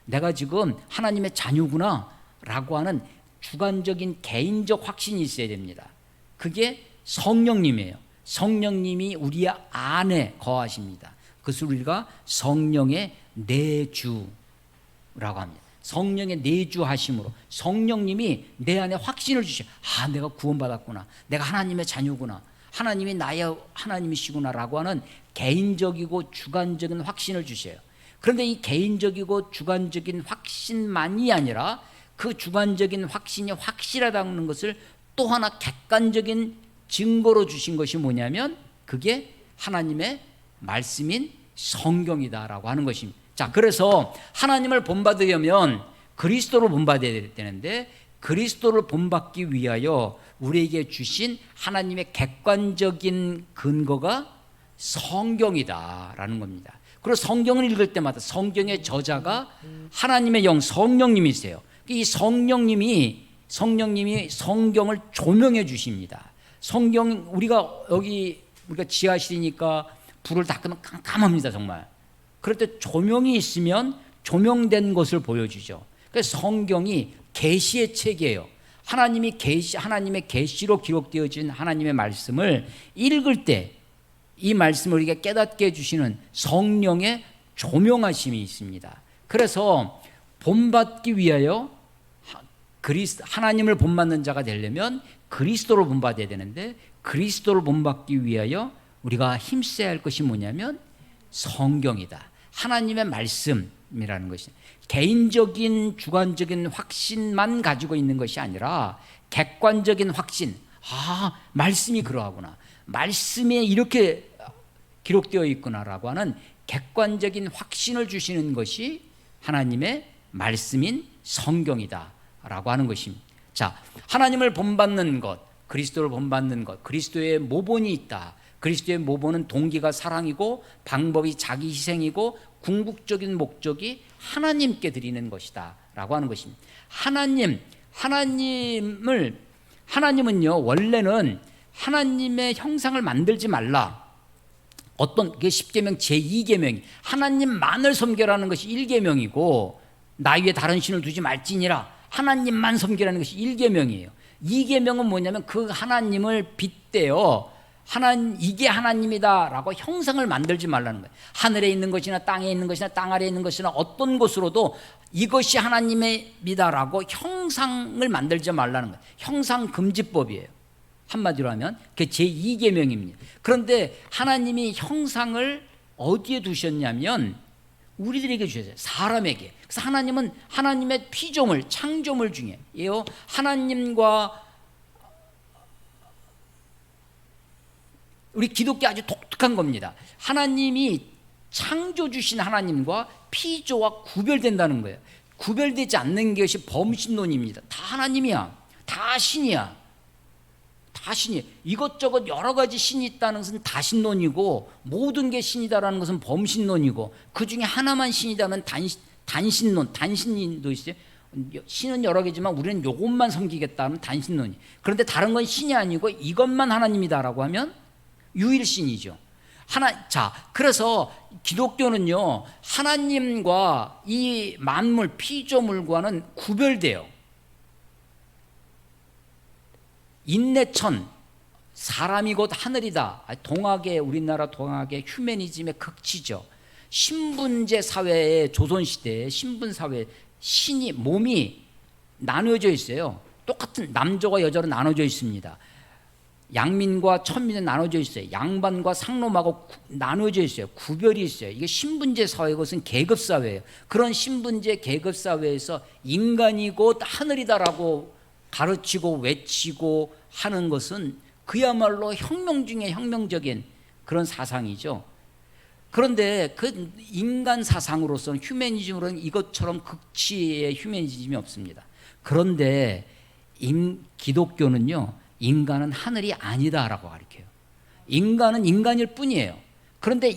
내가 지금 하나님의 자녀구나라고 하는 주관적인 개인적 확신이 있어야 됩니다. 그게 성령님이에요. 성령님이 우리 안에 거하십니다. 그것을 우리가 성령의 내주라고 합니다. 성령의 내주하심으로 성령님이 내 안에 확신을 주셔. 내가 구원받았구나. 내가 하나님의 자녀구나. 하나님이 나의 하나님이시구나라고 하는 개인적이고 주관적인 확신을 주셔요. 그런데 이 개인적이고 주관적인 확신만이 아니라 그 주관적인 확신이 확실하다는 것을 또 하나 객관적인 증거로 주신 것이 뭐냐면, 그게 하나님의 말씀인 성경이다라고 하는 것입니다. 자, 그래서 하나님을 본받으려면 그리스도를 본받아야 되는데, 그리스도를 본받기 위하여 우리에게 주신 하나님의 객관적인 근거가 성경이다라는 겁니다. 그리고 성경을 읽을 때마다 성경의 저자가 하나님의 영 성령님이세요. 이 성령님이 성경을 조명해 주십니다. 성경, 우리가 지하실이니까 불을 다 끄면 깜깜합니다, 정말. 그럴 때 조명이 있으면 조명된 것을 보여주죠. 그래서 성경이 계시의 책이에요. 하나님의 계시로 기록되어진 하나님의 말씀을 읽을 때 이 말씀을 우리에게 깨닫게 해주시는 성령의 조명하심이 있습니다. 그래서 본받기 위하여 하나님을 본받는 자가 되려면 그리스도를 본받아야 되는데, 그리스도를 본받기 위하여 우리가 힘써야 할 것이 뭐냐면 성경이다. 하나님의 말씀이라는 것이 개인적인 주관적인 확신만 가지고 있는 것이 아니라 객관적인 확신. 말씀이 그러하구나. 말씀에 이렇게 기록되어 있구나라고 하는 객관적인 확신을 주시는 것이 하나님의 말씀인 성경이다라고 하는 것입니다. 자, 하나님을 본받는 것, 그리스도를 본받는 것, 그리스도의 모본이 있다. 그리스도의 모본은 동기가 사랑이고 방법이 자기 희생이고 궁극적인 목적이 하나님께 드리는 것이다 라고 하는 것입니다. 하나님은요, 원래는 하나님의 형상을 만들지 말라. 게 10계명 제2계명이 하나님만을 섬겨라는 것이 1계명이고, 나 위에 다른 신을 두지 말지니라, 하나님만 섬기라는 것이 1계명이에요. 2계명은 뭐냐면 그 하나님을 빗대어 이게 하나님이다라고 형상을 만들지 말라는 거예요. 하늘에 있는 것이나 땅에 있는 것이나 땅 아래에 있는 것이나 어떤 것으로도 이것이 하나님이다라고 형상을 만들지 말라는 거예요. 형상금지법이에요. 한마디로 하면 그게 제2계명입니다. 그런데 하나님이 형상을 어디에 두셨냐면 우리들에게 주셨어요. 사람에게. 그래서 하나님은 하나님의 피조물, 창조물 중에요. 하나님과 우리 기독교 아주 독특한 겁니다. 하나님이 창조 주신 하나님과 피조와 구별된다는 거예요. 구별되지 않는 것이 범신론입니다. 다 하나님이야. 다 신이야. 다 신이에요. 이것저것 여러 가지 신이 있다는 것은 다신론이고, 모든 게 신이다라는 것은 범신론이고, 그 중에 하나만 신이다면 단신론, 단신론도 있어요. 신은 여러 개지만 우리는 이것만 섬기겠다 하면 단신론이. 그런데 다른 건 신이 아니고 이것만 하나님이다라고 하면 유일신이죠. 그래서 기독교는요, 하나님과 이 만물, 피조물과는 구별돼요. 인내천, 사람이 곧 하늘이다. 우리나라 동학의 휴머니즘의 극치죠. 신분제 사회의 조선시대에 신분사회, 몸이 나누어져 있어요. 똑같은 남자와 여자로 나눠져 있습니다. 양민과 천민은 나눠져 있어요. 양반과 상놈하고 나눠져 있어요. 구별이 있어요. 이게 신분제 사회, 것은 계급 사회예요. 그런 신분제 계급 사회에서 인간이 곧 하늘이다라고 가르치고 외치고 하는 것은 그야말로 혁명 중에 혁명적인 그런 사상이죠. 그런데 그 인간 사상으로서는, 휴머니즘으로는 이것처럼 극치의 휴머니즘이 없습니다. 그런데 기독교는요, 인간은 하늘이 아니다라고 가르쳐요. 인간은 인간일 뿐이에요. 그런데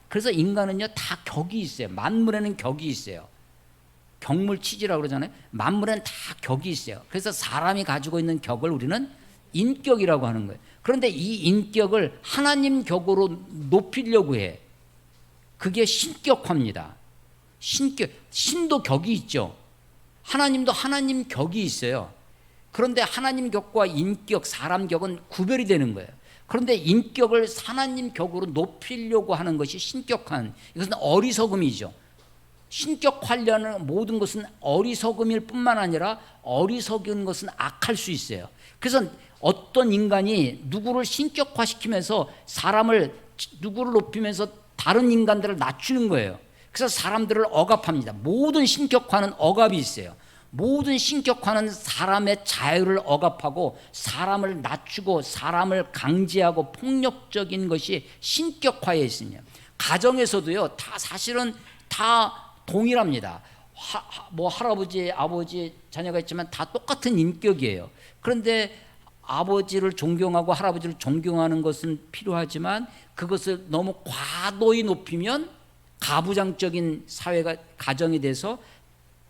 그래서 인간은요, 다 격이 있어요. 만물에는 격이 있어요. 격물치지라고 그러잖아요. 만물에는 다 격이 있어요. 그래서 사람이 가지고 있는 격을 우리는 인격이라고 하는 거예요. 그런데 이 인격을 하나님 격으로 높이려고 해. 그게 신격화입니다. 신도 격이 있죠. 하나님도 하나님 격이 있어요. 그런데 하나님 격과 인격, 사람 격은 구별이 되는 거예요. 그런데 인격을 하나님 격으로 높이려고 하는 것이 신격화는, 이것은 어리석음이죠. 신격화하려는 모든 것은 어리석음일 뿐만 아니라 어리석은 것은 악할 수 있어요. 그래서 어떤 인간이 누구를 신격화시키면서 누구를 높이면서 다른 인간들을 낮추는 거예요. 그래서 사람들을 억압합니다. 모든 신격화는 억압이 있어요. 모든 신격화는 사람의 자유를 억압하고 사람을 낮추고 사람을 강제하고 폭력적인 것이 신격화에 있습니다. 가정에서도요, 사실은 다 동일합니다. 할아버지, 아버지, 자녀가 있지만 다 똑같은 인격이에요. 그런데 아버지를 존경하고 할아버지를 존경하는 것은 필요하지만 그것을 너무 과도히 높이면 가부장적인 가정이 돼서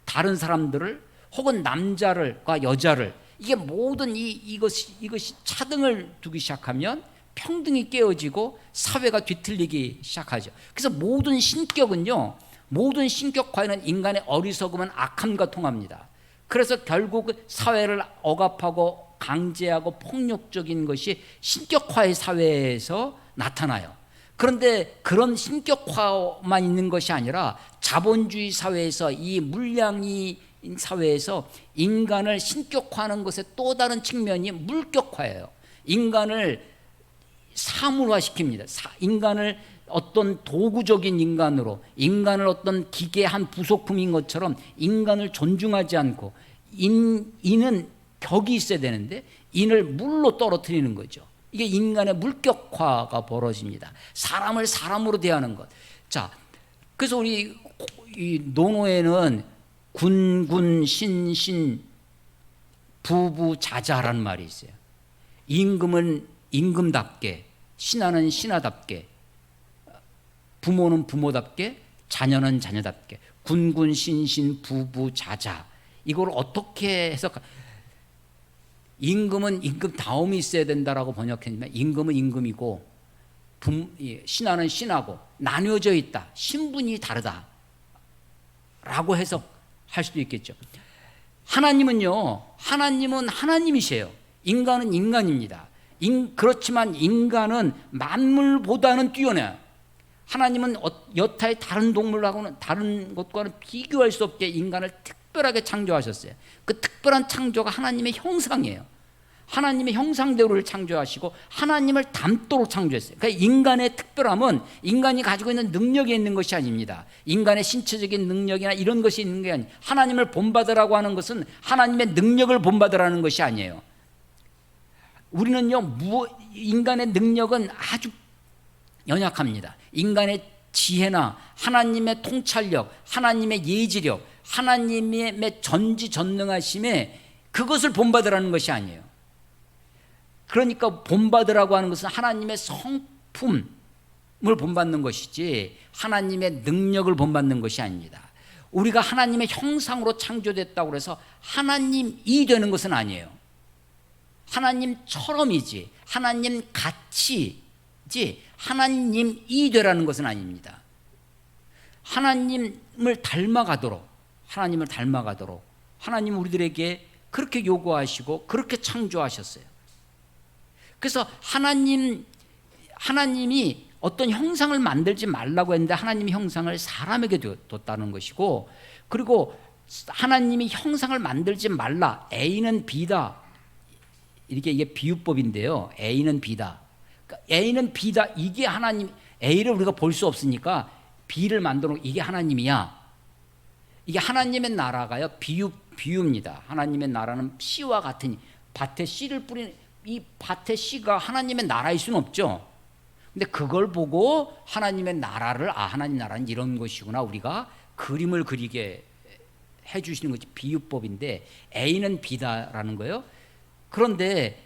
다른 사람들을, 혹은 남자를과 여자를, 이게 모든 이것이 차등을 두기 시작하면 평등이 깨어지고 사회가 뒤틀리기 시작하죠. 그래서 모든 신격은요, 모든 신격화에는 인간의 어리석음은 악함과 통합니다. 그래서 결국 사회를 억압하고 강제하고 폭력적인 것이 신격화의 사회에서 나타나요. 그런데 그런 신격화만 있는 것이 아니라 자본주의 사회에서, 이 물량이 사회에서 인간을 신격화하는 것의 또 다른 측면이 물격화예요. 인간을 사물화시킵니다. 인간을 어떤 도구적인 인간으로, 인간을 어떤 기계 한 부속품인 것처럼 인간을 존중하지 않고, 인은 격이 있어야 되는데 인을 물로 떨어뜨리는 거죠. 이게 인간의 물격화가 벌어집니다. 사람을 사람으로 대하는 것. 그래서 우리 이 논어에는 군군 신신 부부자자라는 말이 있어요. 임금은 임금답게, 신하는 신하답게, 부모는 부모답게, 자녀는 자녀답게, 군군 신신 부부자자. 이걸 어떻게 해석할까? 임금은 임금다움이 있어야 된다라고 번역했지만 임금은 임금이고 신하는 신하고 나뉘어져 있다. 신분이 다르다 라고 해석할 수도 있겠죠. 하나님은 하나님이세요. 인간은 인간입니다. 그렇지만 인간은 만물보다는 뛰어나요. 하나님은 여타의 다른 동물하고는, 다른 것과는 비교할 수 없게 인간을 특별하게 창조하셨어요. 그 특별한 창조가 하나님의 형상이에요. 하나님의 형상대로를 창조하시고 하나님을 닮도록 창조했어요. 그러니까 인간의 특별함은 인간이 가지고 있는 능력이 있는 것이 아닙니다. 인간의 신체적인 능력이나 이런 것이 있는 게 아니에요. 하나님을 본받으라고 하는 것은 하나님의 능력을 본받으라는 것이 아니에요. 우리는요, 인간의 능력은 아주 연약합니다. 인간의 지혜나 하나님의 통찰력, 하나님의 예지력, 하나님의 전지전능하심에 그것을 본받으라는 것이 아니에요. 그러니까 본받으라고 하는 것은 하나님의 성품을 본받는 것이지 하나님의 능력을 본받는 것이 아닙니다. 우리가 하나님의 형상으로 창조됐다고 해서 하나님이 되는 것은 아니에요. 하나님처럼이지, 하나님 같이 하나님이 되라는 것은 아닙니다. 하나님을 닮아가도록 하나님 우리들에게 그렇게 요구하시고 그렇게 창조하셨어요. 그래서 하나님이 어떤 형상을 만들지 말라고 했는데 하나님이 형상을 사람에게 뒀다는 것이고, 그리고 하나님이 형상을 만들지 말라, A는 B다, 이게 비유법인데요. A는 B다, 그러니까 A는 B다, 이게 하나님. A를 우리가 볼 수 없으니까 B를 만들어 놓고 이게 하나님이야. 이게 하나님의 나라가요, 비유입니다. 하나님의 나라는 씨와 같으니, 밭에 씨를 뿌리는 이 밭의 씨가 하나님의 나라일 수는 없죠. 근데 그걸 보고 하나님의 나라를, 하나님 나라는 이런 것이구나, 우리가 그림을 그리게 해주시는 것이 비유법인데, A는 B다라는 거예요. 그런데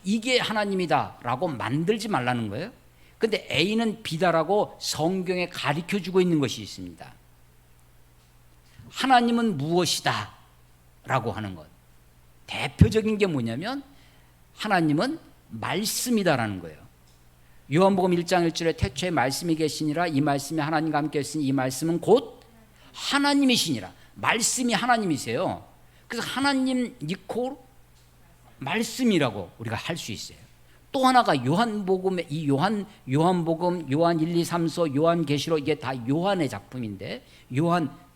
이게 하나님이다라고 만들지 말라는 거예요. 근데 A는 B다라고 성경에 가르쳐주고 있는 것이 있습니다. 하나님은 무엇이다 라고 하는 것, 대표적인 게 뭐냐면 하나님은 말씀이다라는 거예요. 요한복음 1장 1절에 태초에 말씀이 계시니라, 이 말씀이 하나님과 함께 했으니 이 말씀은 곧 하나님이시니라. 말씀이 하나님이세요. 그래서 하나님 이퀄 말씀이라고 우리가 할 수 있어요. 또 하나가 요한복음의 이 요한복음, 요한 1, 2, 3, 4, 요한계시록, 이게 다 요한의 작품인데,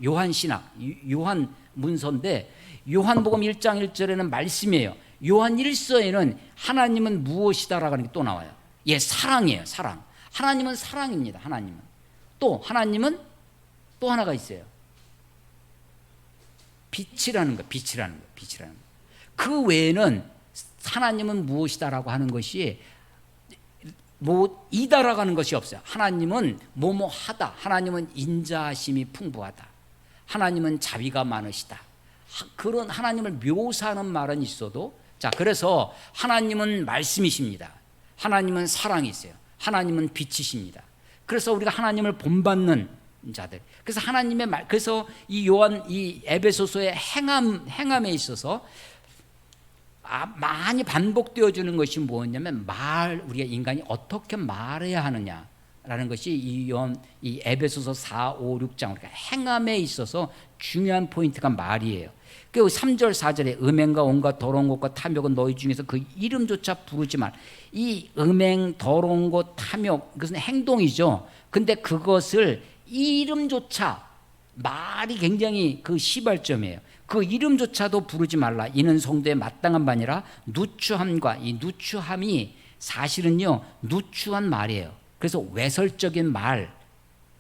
요한신학, 요한 문서인데, 요한복음 1장 1절에는 말씀이에요. 요한 1서에는 하나님은 무엇이다라고 하는 게 또 나와요. 사랑이에요. 사랑. 하나님은 사랑입니다. 하나님은 또 하나가 있어요. 빛이라는 거. 그 외에는 하나님은 무엇이다라고 하는 것이 이다라고 하는 것이 없어요. 하나님은 뭐뭐하다, 하나님은 인자하심이 풍부하다, 하나님은 자비가 많으시다, 그런 하나님을 묘사하는 말은 있어도, 그래서 하나님은 말씀이십니다. 하나님은 사랑이세요. 하나님은 빛이십니다. 그래서 우리가 하나님을 본받는 자들, 그래서 하나님의 말, 그래서 이 에베소서의 행함에 있어서 많이 반복되어주는 것이 뭐냐면, 우리가 인간이 어떻게 말해야 하느냐라는 것이 이 에베소서 4, 5, 6장, 우리가 행함에 있어서 중요한 포인트가 말이에요. 그리고 3절 4절에 음행과 온갖 더러운 것과 탐욕은 너희 중에서 그 이름조차 부르지 말. 이 음행, 더러운 것, 탐욕, 그것은 행동이죠. 근데 그것을 이름조차, 말이 굉장히 그 시발점이에요. 그 이름조차도 부르지 말라. 이는 성도의 마땅한 바니라. 누추함과, 이 누추함이 사실은요, 누추한 말이에요. 그래서 외설적인 말,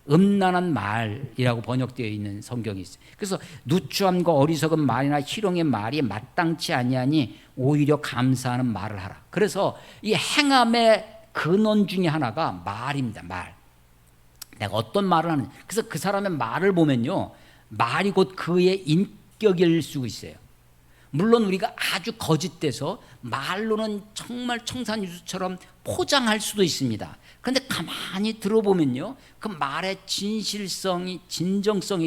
음란한 말이라고 번역되어 있는 성경이 있어요. 그래서 누추함과 어리석은 말이나 희롱의 말이 마땅치 아니하니 오히려 감사하는 말을 하라. 그래서 이 행함의 근원 중에 하나가 말입니다. 말. 내가 어떤 말을 하는, 그래서 그 사람의 말을 보면요, 말이 곧 그의 인격일 수 있어요. 물론 우리가 아주 거짓돼서 말로는 정말 청산유수처럼 포장할 수도 있습니다. 그런데 가만히 들어보면요, 그 말의 진정성이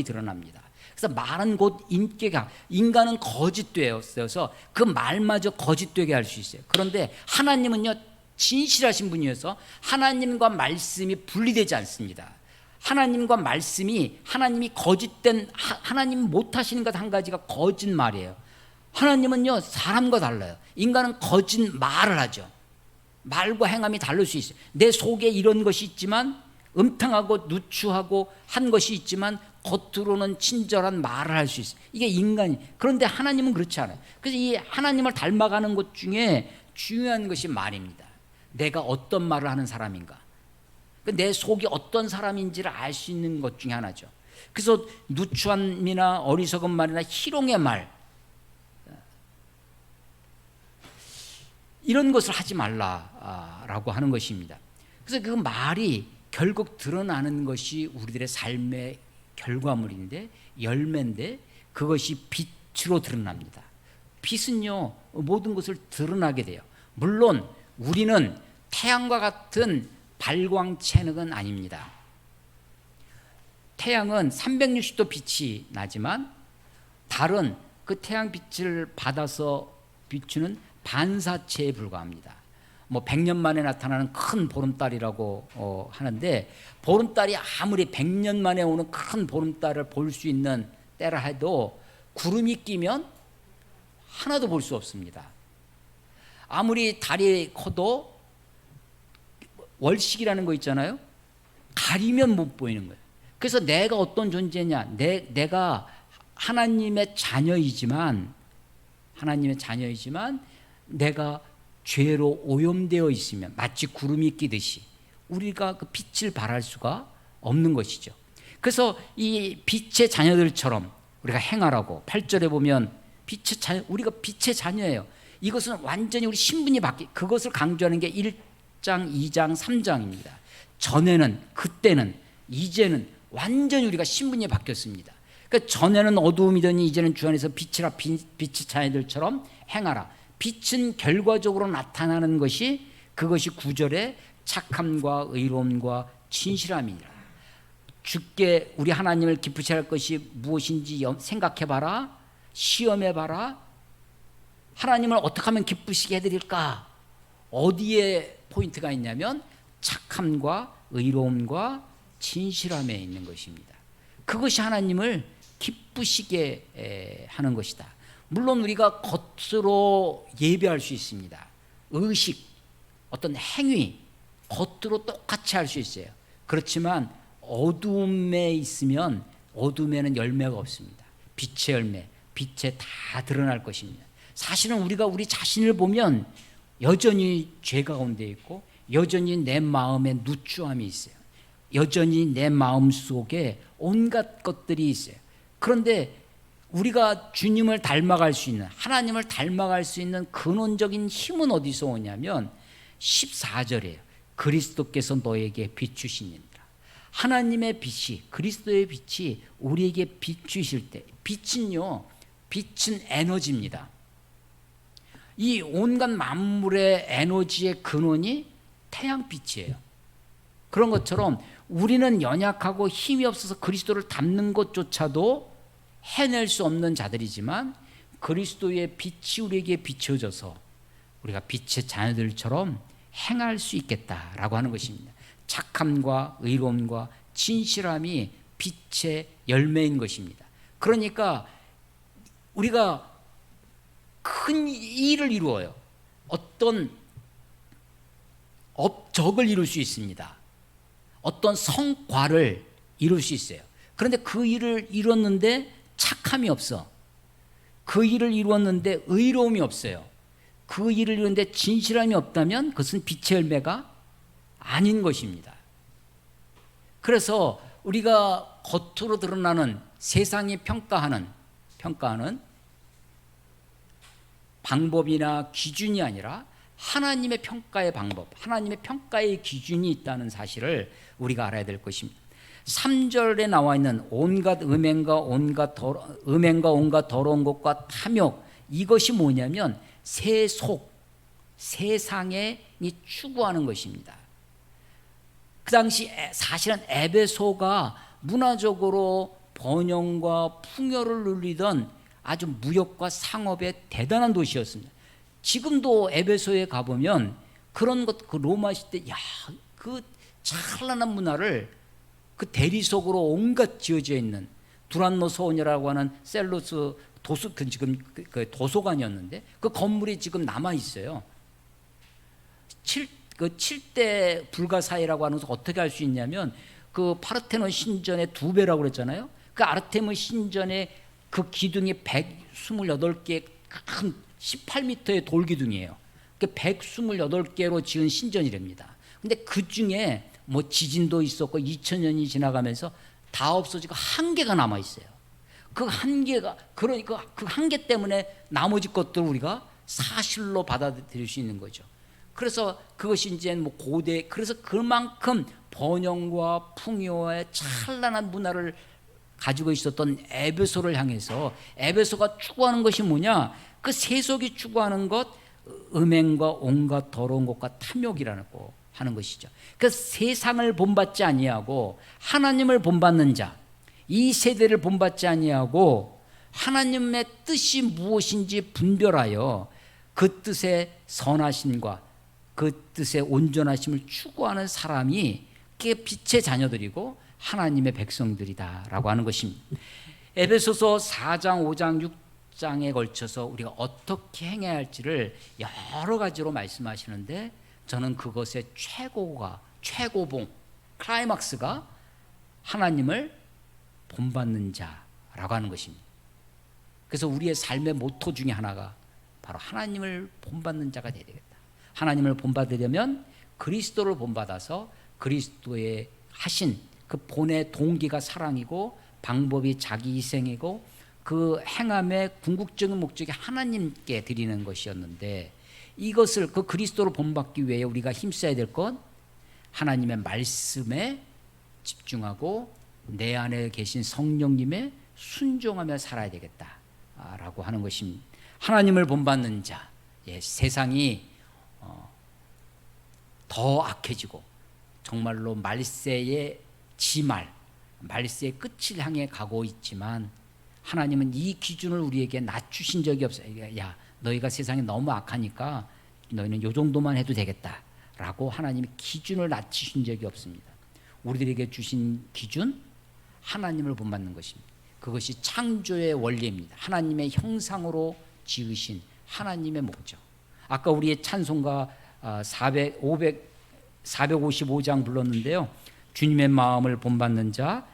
드러납니다. 그래서 말은 곧 인간은 거짓되어서 그 말마저 거짓되게 할 수 있어요. 그런데 하나님은요, 진실하신 분이어서 하나님과 말씀이 분리되지 않습니다. 하나님과 말씀이, 하나님이 거짓된, 하나님 못하시는 것 한 가지가 거짓말이에요. 하나님은요, 사람과 달라요. 인간은 거짓말을 하죠. 말과 행함이 다를 수 있어요. 내 속에 이런 것이 있지만, 음탕하고 누추하고 한 것이 있지만 겉으로는 친절한 말을 할 수 있어요. 이게 인간이. 그런데 하나님은 그렇지 않아요. 그래서 이 하나님을 닮아가는 것 중에 중요한 것이 말입니다. 내가 어떤 말을 하는 사람인가, 내 속이 어떤 사람인지를 알 수 있는 것 중에 하나죠. 그래서 누추함이나 어리석은 말이나 희롱의 말, 이런 것을 하지 말라라고 하는 것입니다. 그래서 그 말이 결국 드러나는 것이 우리들의 삶의 결과물인데, 열매인데, 그것이 빛으로 드러납니다. 빛은요, 모든 것을 드러나게 돼요. 물론 우리는 태양과 같은 발광체능은 아닙니다. 태양은 360도 빛이 나지만 달은 그 태양 빛을 받아서 비추는 반사체에 불과합니다. 뭐 100년 만에 나타나는 큰 보름달이라고 하는데, 보름달이 아무리 100년 만에 오는 큰 보름달을 볼 수 있는 때라 해도 구름이 끼면 하나도 볼 수 없습니다. 아무리 달이 커도 월식이라는 거 있잖아요. 가리면 못 보이는 거예요. 그래서 내가 어떤 존재냐, 내가 하나님의 자녀이지만 내가 죄로 오염되어 있으면 마치 구름이 끼듯이 우리가 그 빛을 발할 수가 없는 것이죠. 그래서 이 빛의 자녀들처럼 우리가 행하라고 8절에 보면 빛의 자녀, 우리가 빛의 자녀예요. 이것은 완전히 우리 신분이 그것을 강조하는 게 1장, 2장, 3장입니다. 전에는, 그때는, 이제는 완전히 우리가 신분이 바뀌었습니다. 그러니까 전에는 어두움이더니 이제는 주 안에서 빛이라, 빛의 자녀들처럼 행하라. 빛은 결과적으로 나타나는 것이, 그것이 9절에 착함과 의로움과 진실함이니라. 주께 우리 하나님을 기쁘시게 할 것이 무엇인지 생각해봐라. 시험해봐라. 하나님을 어떻게 하면 기쁘시게 해드릴까? 어디에 포인트가 있냐면 착함과 의로움과 진실함에 있는 것입니다. 그것이 하나님을 기쁘시게 하는 것이다. 물론 우리가 겉으로 예배할 수 있습니다. 의식, 어떤 행위, 겉으로 똑같이 할 수 있어요. 그렇지만 어둠에 있으면 어둠에는 열매가 없습니다. 빛의 열매, 빛에 다 드러날 것입니다. 사실은 우리가 우리 자신을 보면 여전히 죄 가운데 있고 여전히 내 마음에 누추함이 있어요. 여전히 내 마음 속에 온갖 것들이 있어요. 그런데 우리가 주님을 닮아갈 수 있는, 하나님을 닮아갈 수 있는 근원적인 힘은 어디서 오냐면 14절이에요. 그리스도께서 너에게 비추시니라. 하나님의 빛이, 그리스도의 빛이 우리에게 비추실 때, 빛은 에너지입니다. 이 온갖 만물의 에너지의 근원이 태양빛이에요. 그런 것처럼 우리는 연약하고 힘이 없어서 그리스도를 닮는 것조차도 해낼 수 없는 자들이지만 그리스도의 빛이 우리에게 비춰져서 우리가 빛의 자녀들처럼 행할 수 있겠다라고 하는 것입니다. 착함과 의로움과 진실함이 빛의 열매인 것입니다. 그러니까 우리가 큰 일을 이루어요. 어떤 업적을 이룰 수 있습니다. 어떤 성과를 이룰 수 있어요. 그런데 그 일을 이뤘는데 착함이 없어. 그 일을 이루었는데 의로움이 없어요. 그 일을 이루는데 진실함이 없다면 그것은 빛의 열매가 아닌 것입니다. 그래서 우리가 겉으로 드러나는 세상이 평가하는 방법이나 기준이 아니라 하나님의 평가의 방법, 하나님의 평가의 기준이 있다는 사실을 우리가 알아야 될 것입니다. 3절에 나와 있는 온갖 음행과 온갖 더러운 것과 탐욕, 이것이 뭐냐면 세상에 추구하는 것입니다. 그 당시 사실은 에베소가 문화적으로 번영과 풍요를 누리던 아주 무역과 상업의 대단한 도시였습니다. 지금도 에베소에 가보면 그런 것, 그 로마 시대, 그 찬란한 문화를 그 대리석으로 온갖 지어져 있는 두란노 소원이라고 하는 셀루스 지금 그 도서관이었는데 그 건물이 지금 남아 있어요. 7대 불가사의라고 하는 것을 어떻게 알 수 있냐면 그 파르테논 신전의 2배라고 그랬잖아요. 그 아르테미 신전의 그 기둥이 128개 큰 18m의 돌 기둥이에요. 그 128개로 지은 신전이랍니다. 근데 그 중에 뭐 지진도 있었고 2000년이 지나가면서 다 없어지고 한 개가 남아 있어요. 그 한 개가, 그러니까 그 한 개 때문에 나머지 것들을 우리가 사실로 받아들일 수 있는 거죠. 그래서 그것이 이제 뭐 고대, 그래서 그만큼 번영과 풍요의 찬란한 문화를 가지고 있었던 에베소를 향해서 에베소가 추구하는 것이 뭐냐? 그 세속이 추구하는 것, 음행과 온갖 더러운 것과 탐욕이라는 거 하는 것이죠. 그 세상을 본받지 아니하고 하나님을 본받는 자, 이 세대를 본받지 아니하고 하나님의 뜻이 무엇인지 분별하여 그 뜻의 선하심과 그 뜻의 온전하심을 추구하는 사람이 그게 빛의 자녀들이고 하나님의 백성들이다라고 하는 것입니다. 에베소서 4장, 5장, 6장에 걸쳐서 우리가 어떻게 행해야 할지를 여러 가지로 말씀하시는데 저는 그것의 최고봉, 클라이막스가 하나님을 본받는 자라고 하는 것입니다. 그래서 우리의 삶의 모토 중에 하나가 바로 하나님을 본받는 자가 되어야 되겠다. 하나님을 본받으려면 그리스도를 본받아서 그리스도의 하신 그 본의 동기가 사랑이고 방법이 자기 희생이고 그 행함의 궁극적인 목적이 하나님께 드리는 것이었는데 이것을 그 그리스도를 본받기 위해 우리가 힘써야 될 것 하나님의 말씀에 집중하고 내 안에 계신 성령님의 순종하며 살아야 되겠다라고 하는 것입니다. 하나님을 본받는 자, 세상이 더 악해지고 정말로 말세의 말세의 끝을 향해 가고 있지만 하나님은 이 기준을 우리에게 낮추신 적이 없어요. 야, 너희가 세상이 너무 악하니까 너희는 요 정도만 해도 되겠다라고 하나님이 기준을 낮추신 적이 없습니다. 우리들에게 주신 기준, 하나님을 본받는 것입니다. 그것이 창조의 원리입니다. 하나님의 형상으로 지으신 하나님의 목적. 아까 우리의 찬송가 455장 불렀는데요. 주님의 마음을 본받는 자,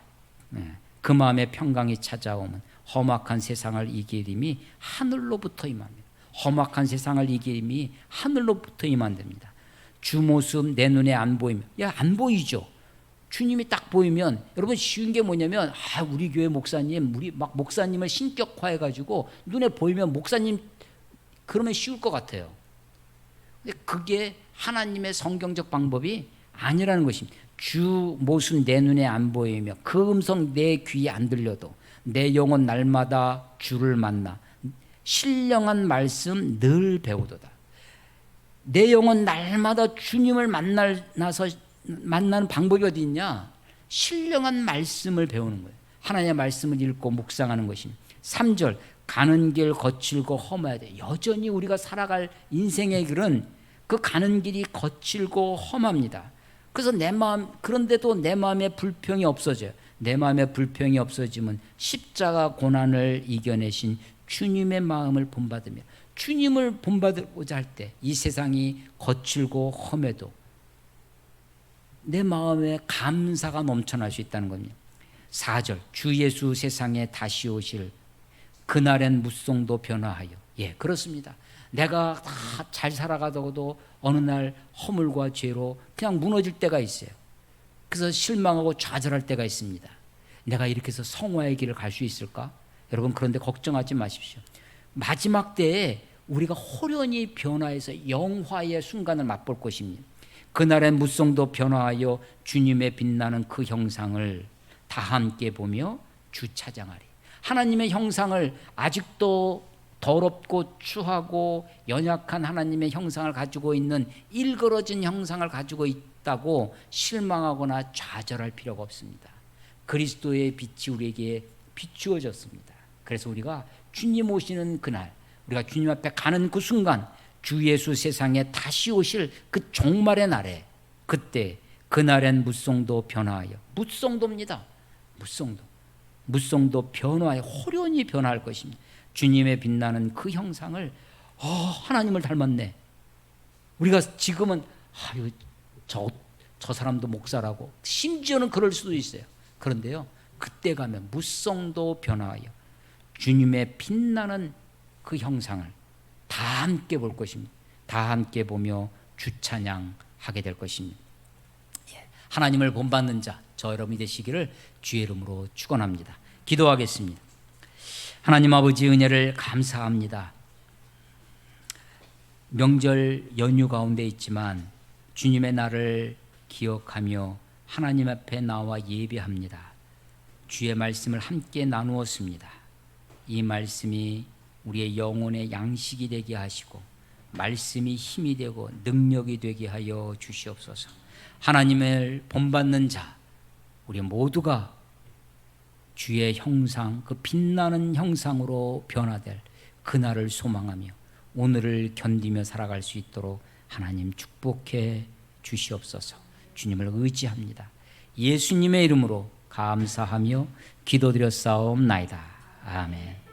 그 마음의 평강이 찾아오면 험악한 세상을 이기림이 하늘로부터 임합니다. 험악한 세상을 이기림이 하늘로부터 임한답니다. 주 모습 내 눈에 안 보이면, 안 보이죠. 주님이 딱 보이면 여러분 쉬운 게 뭐냐면 우리 교회 목사님, 우리 막 목사님을 신격화해가지고 눈에 보이면 목사님 그러면 쉬울 것 같아요. 근데 그게 하나님의 성경적 방법이 아니라는 것입니다. 주 모습 내 눈에 안 보이며 그 음성 내 귀에 안 들려도 내 영혼 날마다 주를 만나 신령한 말씀 늘 배우도다. 내 영혼 날마다 주님을 만나는 방법이 어디 있냐? 신령한 말씀을 배우는 거예요. 하나님의 말씀을 읽고 묵상하는 것입니다. 3절 가는 길 거칠고 험해야 돼. 여전히 우리가 살아갈 인생의 길은 그 가는 길이 거칠고 험합니다. 그래서 그런데도 내 마음에 불평이 없어져요. 내 마음에 불평이 없어지면 십자가 고난을 이겨내신 주님의 마음을 본받으며 주님을 본받고자 할 때 이 세상이 거칠고 험해도 내 마음에 감사가 넘쳐날 수 있다는 겁니다. 4절 주 예수 세상에 다시 오실 그날엔 무송도 변화하여. 그렇습니다. 내가 다 잘 살아가다가도 어느 날 허물과 죄로 그냥 무너질 때가 있어요. 그래서 실망하고 좌절할 때가 있습니다. 내가 이렇게 해서 성화의 길을 갈 수 있을까? 여러분 그런데 걱정하지 마십시오. 마지막 때에 우리가 호련히 변화해서 영화의 순간을 맛볼 것입니다. 그날의 무송도 변화하여 주님의 빛나는 그 형상을 다 함께 보며 주 찬양하리. 하나님의 형상을 아직도 더럽고 추하고 연약한 하나님의 형상을 가지고 있는 일그러진 형상을 가지고 있다고 실망하거나 좌절할 필요가 없습니다. 그리스도의 빛이 우리에게 비추어졌습니다. 그래서 우리가 주님 오시는 그날, 우리가 주님 앞에 가는 그 순간 주 예수 세상에 다시 오실 그 종말의 날에 그때 그날엔 무송도 변화하여 무송도입니다. 무송도 변화하여 호련히 변화할 것입니다. 주님의 빛나는 그 형상을 하나님을 닮았네. 우리가 지금은 저 사람도 목사라고 심지어는 그럴 수도 있어요. 그런데요 그때 가면 무송도 변화하여 주님의 빛나는 그 형상을 다 함께 볼 것입니다. 다 함께 보며 주찬양하게 될 것입니다. 하나님을 본받는 자, 저 여러분이 되시기를 주의 이름으로 축원합니다. 기도하겠습니다. 하나님 아버지 은혜를 감사합니다. 명절 연휴 가운데 있지만 주님의 날을 기억하며 하나님 앞에 나와 예배합니다. 주의 말씀을 함께 나누었습니다. 이 말씀이 우리의 영혼의 양식이 되게 하시고 말씀이 힘이 되고 능력이 되게 하여 주시옵소서. 하나님을 본받는 자 우리 모두가 주의 형상, 그 빛나는 형상으로 변화될 그날을 소망하며 오늘을 견디며 살아갈 수 있도록 하나님 축복해 주시옵소서. 주님을 의지합니다. 예수님의 이름으로 감사하며 기도드렸사옵나이다. 아멘.